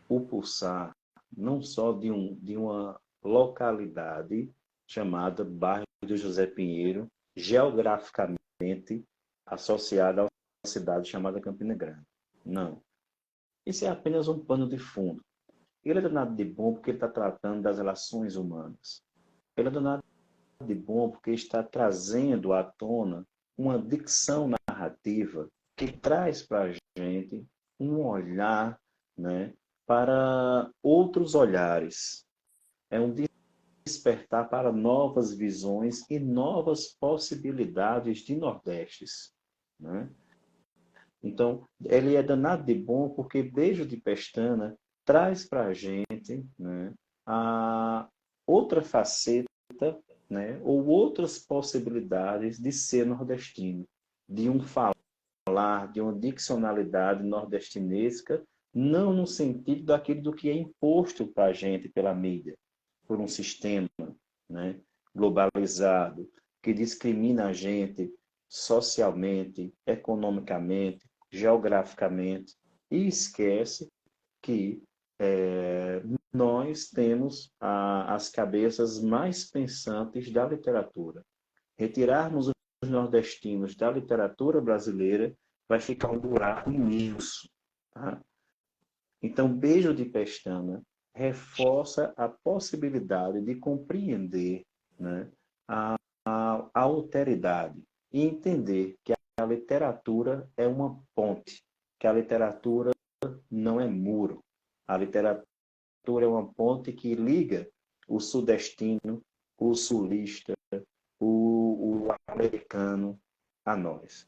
o pulsar não só de uma localidade chamada bairro do José Pinheiro, geograficamente associada a uma cidade chamada Campina Grande. Não. Isso é apenas um pano de fundo. Ele é danado de bom porque ele está tratando das relações humanas. Ele é danado de bom porque está trazendo à tona uma dicção narrativa que traz para a gente um olhar, né, para outros olhares. É um despertar para novas visões e novas possibilidades de Nordestes, né? Então, ele é danado de bom porque Beijo de Pestana traz para a gente, né, a outra faceta, né, ou outras possibilidades de ser nordestino, de um falar, de uma diccionalidade nordestinesca, não no sentido daquilo do que é imposto para a gente pela mídia, por um sistema, né, globalizado, que discrimina a gente socialmente, economicamente, geograficamente, e esquece que nós temos as cabeças mais pensantes da literatura. Retirarmos os nordestinos da literatura brasileira vai ficar um buraco imenso. Tá? Então, Beijo de Pestana reforça a possibilidade de compreender, né, a alteridade e entender que a literatura é uma ponte, que a literatura não é muro. A literatura é uma ponte que liga o sudestino, o sulista, o americano a nós.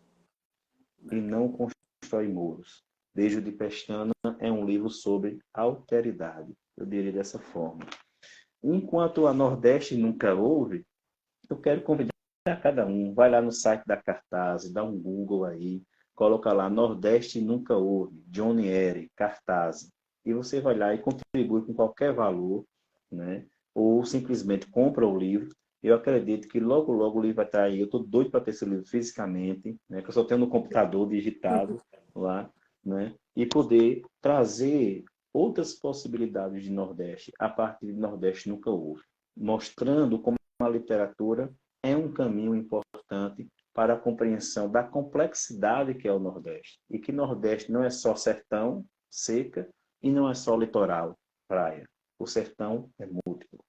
E não constrói muros. Beijo de Pestana é um livro sobre alteridade, eu diria dessa forma. Enquanto a Nordeste nunca houve, eu quero convidar cada um, vai lá no site da Cartaz, dá um Google aí, coloca lá Nordeste nunca houve, Johnny Eri, Cartaz, e você vai lá e contribui com qualquer valor, né? Ou simplesmente compra o livro. Eu acredito que logo, logo o livro vai estar aí. Eu estou doido para ter esse livro fisicamente, né? Que eu só tenho no computador digitado lá, né? E poder trazer outras possibilidades de Nordeste a partir de Nordeste nunca houve, mostrando como a literatura é um caminho importante para a compreensão da complexidade que é o Nordeste. E que Nordeste não é só sertão, seca, e não é só litoral, praia. O sertão é múltiplo.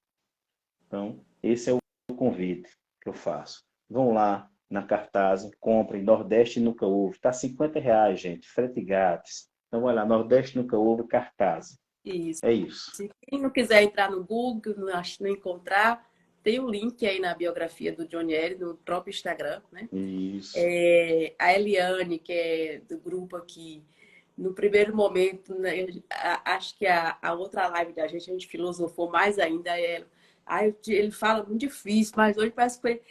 Então, esse é o convite que eu faço. Vão lá na Cartaz, comprem Nordeste Nunca Houve. Está R$ 50, gente, frete grátis. Então, vai lá, Nordeste Nunca Houve, Cartaz. Isso. É isso. Se quem não quiser entrar no Google, não encontrar, tem o link aí na biografia do Johnny Eri, no próprio Instagram, né? Isso. A Eliane, que é do grupo aqui, no primeiro momento, né, acho que a outra live da gente, a gente filosofou mais ainda. Ele fala muito difícil, mas hoje parece que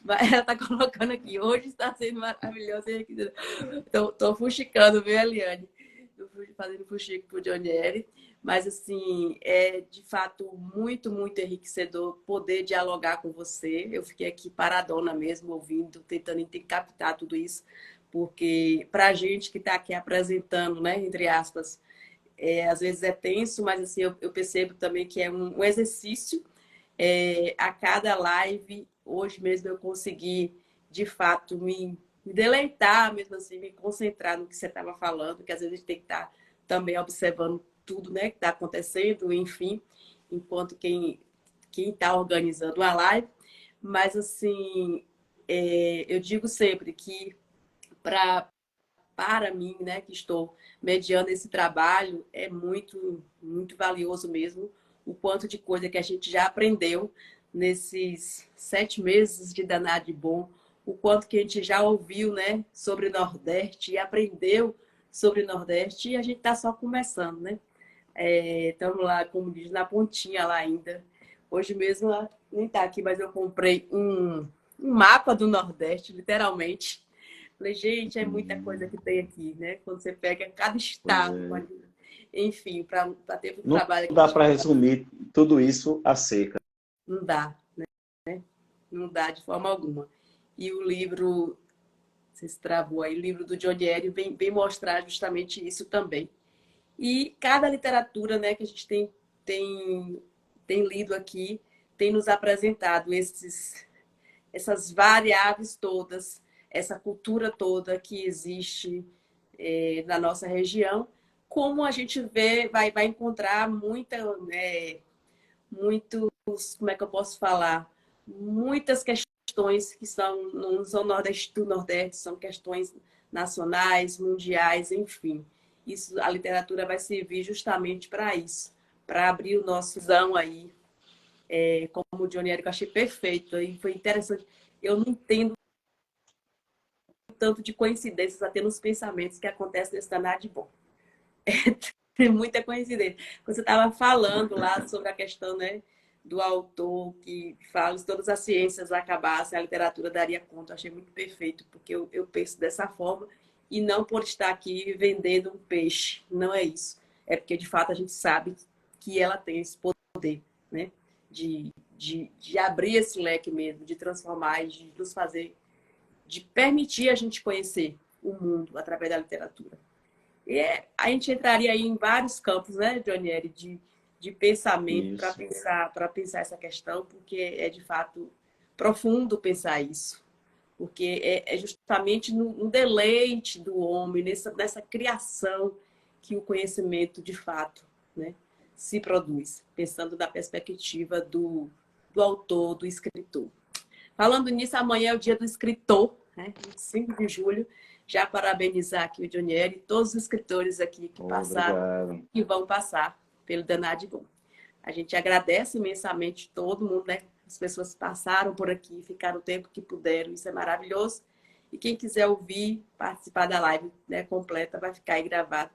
ela está colocando aqui, hoje está sendo maravilhoso. Estou fuxicando, viu, Eliane? Estou fazendo fuxico pro Johnny Eri. Mas, assim, é de fato muito, muito enriquecedor poder dialogar com você. Eu fiquei aqui paradona mesmo, ouvindo, tentando captar tudo isso, porque para a gente que está aqui apresentando, né, entre aspas, às vezes é tenso, mas assim, eu percebo também que é um exercício. A cada live, hoje mesmo eu consegui, de fato, me deleitar, mesmo assim, me concentrar no que você estava falando, que às vezes a gente tem que estar também observando tudo, né, que está acontecendo, enfim, enquanto quem está organizando a live. Mas, assim, eu digo sempre que para mim, né, que estou mediando esse trabalho, é muito, muito valioso mesmo o quanto de coisa que a gente já aprendeu nesses 7 meses de Danado de Bom, o quanto que a gente já ouviu, né, sobre Nordeste e aprendeu sobre Nordeste, e a gente está só começando, né? Estamos lá, como diz, na pontinha lá ainda. Hoje mesmo, nem está aqui, mas eu comprei um mapa do Nordeste, literalmente. Falei, gente, é muita coisa que tem aqui, né? Quando você pega cada Pois estado, é. enfim, para ter um Não trabalho que a dá gente para resumir tudo isso a seca. não dá, não dá de forma alguma. E o livro, você se travou aí, o livro do Johnny Eri vem mostrar justamente isso também. E cada literatura, né, que a gente tem lido aqui, tem nos apresentado essas variáveis todas, essa cultura toda que existe na nossa região, como a gente vai encontrar muitos, como é que eu posso falar? Muitas questões que não são Nordeste do Nordeste, são questões nacionais, mundiais, enfim. Isso, a literatura vai servir justamente para isso, para abrir o nosso visão aí, como o Johnny Érico, eu achei perfeito, e foi interessante. Eu não entendo tanto de coincidências até nos pensamentos que acontecem nesse danado de bom. Tem muita coincidência. Quando você estava falando lá sobre a questão, né, do autor que fala se todas as ciências acabassem, a literatura daria conta. Eu achei muito perfeito, porque eu penso dessa forma e não por estar aqui vendendo um peixe. Não é isso. É porque, de fato, a gente sabe que ela tem esse poder, né, de abrir esse leque mesmo, de transformar e de nos fazer, de permitir a gente conhecer o mundo através da literatura. E a gente entraria aí em vários campos, né, Johnny, de pensamento Isso. para pensar essa questão, porque é de fato profundo pensar isso. Porque é justamente no deleite do homem, nessa criação, que o conhecimento de fato, né, se produz, pensando da perspectiva do autor, do escritor. Falando nisso, amanhã é o dia do escritor, né? 25 de julho. Já parabenizar aqui o Jonieri e todos os escritores aqui que passaram Obrigado. e vão passar pelo Danado de Bom. A gente agradece imensamente todo mundo, né? As pessoas passaram por aqui, ficaram o tempo que puderam, isso é maravilhoso. E quem quiser ouvir, participar da live, né, completa, vai ficar aí gravado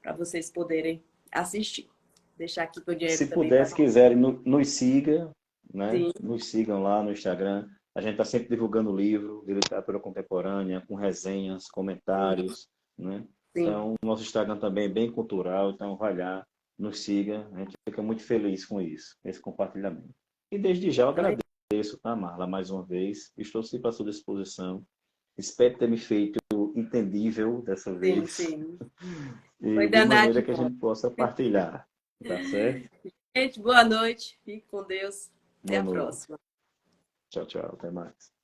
para vocês poderem assistir. Deixar aqui que o Jonieri Se também vai puder, se falar. quiserem, nos siga, né? Sim, Nos sigam lá no Instagram. A gente está sempre divulgando livro de literatura contemporânea, com resenhas, comentários, né? sim. Então, o nosso Instagram também é bem cultural, então vai lá, nos siga. A gente fica muito feliz com isso, esse compartilhamento. E desde já eu agradeço, tá, Marla, mais uma vez. Estou sempre à sua disposição. Espero ter me feito entendível dessa Sim, vez sim. Foi e de danado maneira de que a bom. gente possa partilhar, tá certo? Gente, boa noite. Fique com Deus. Até Boa a noite. próxima. Tchau, tchau. Até mais.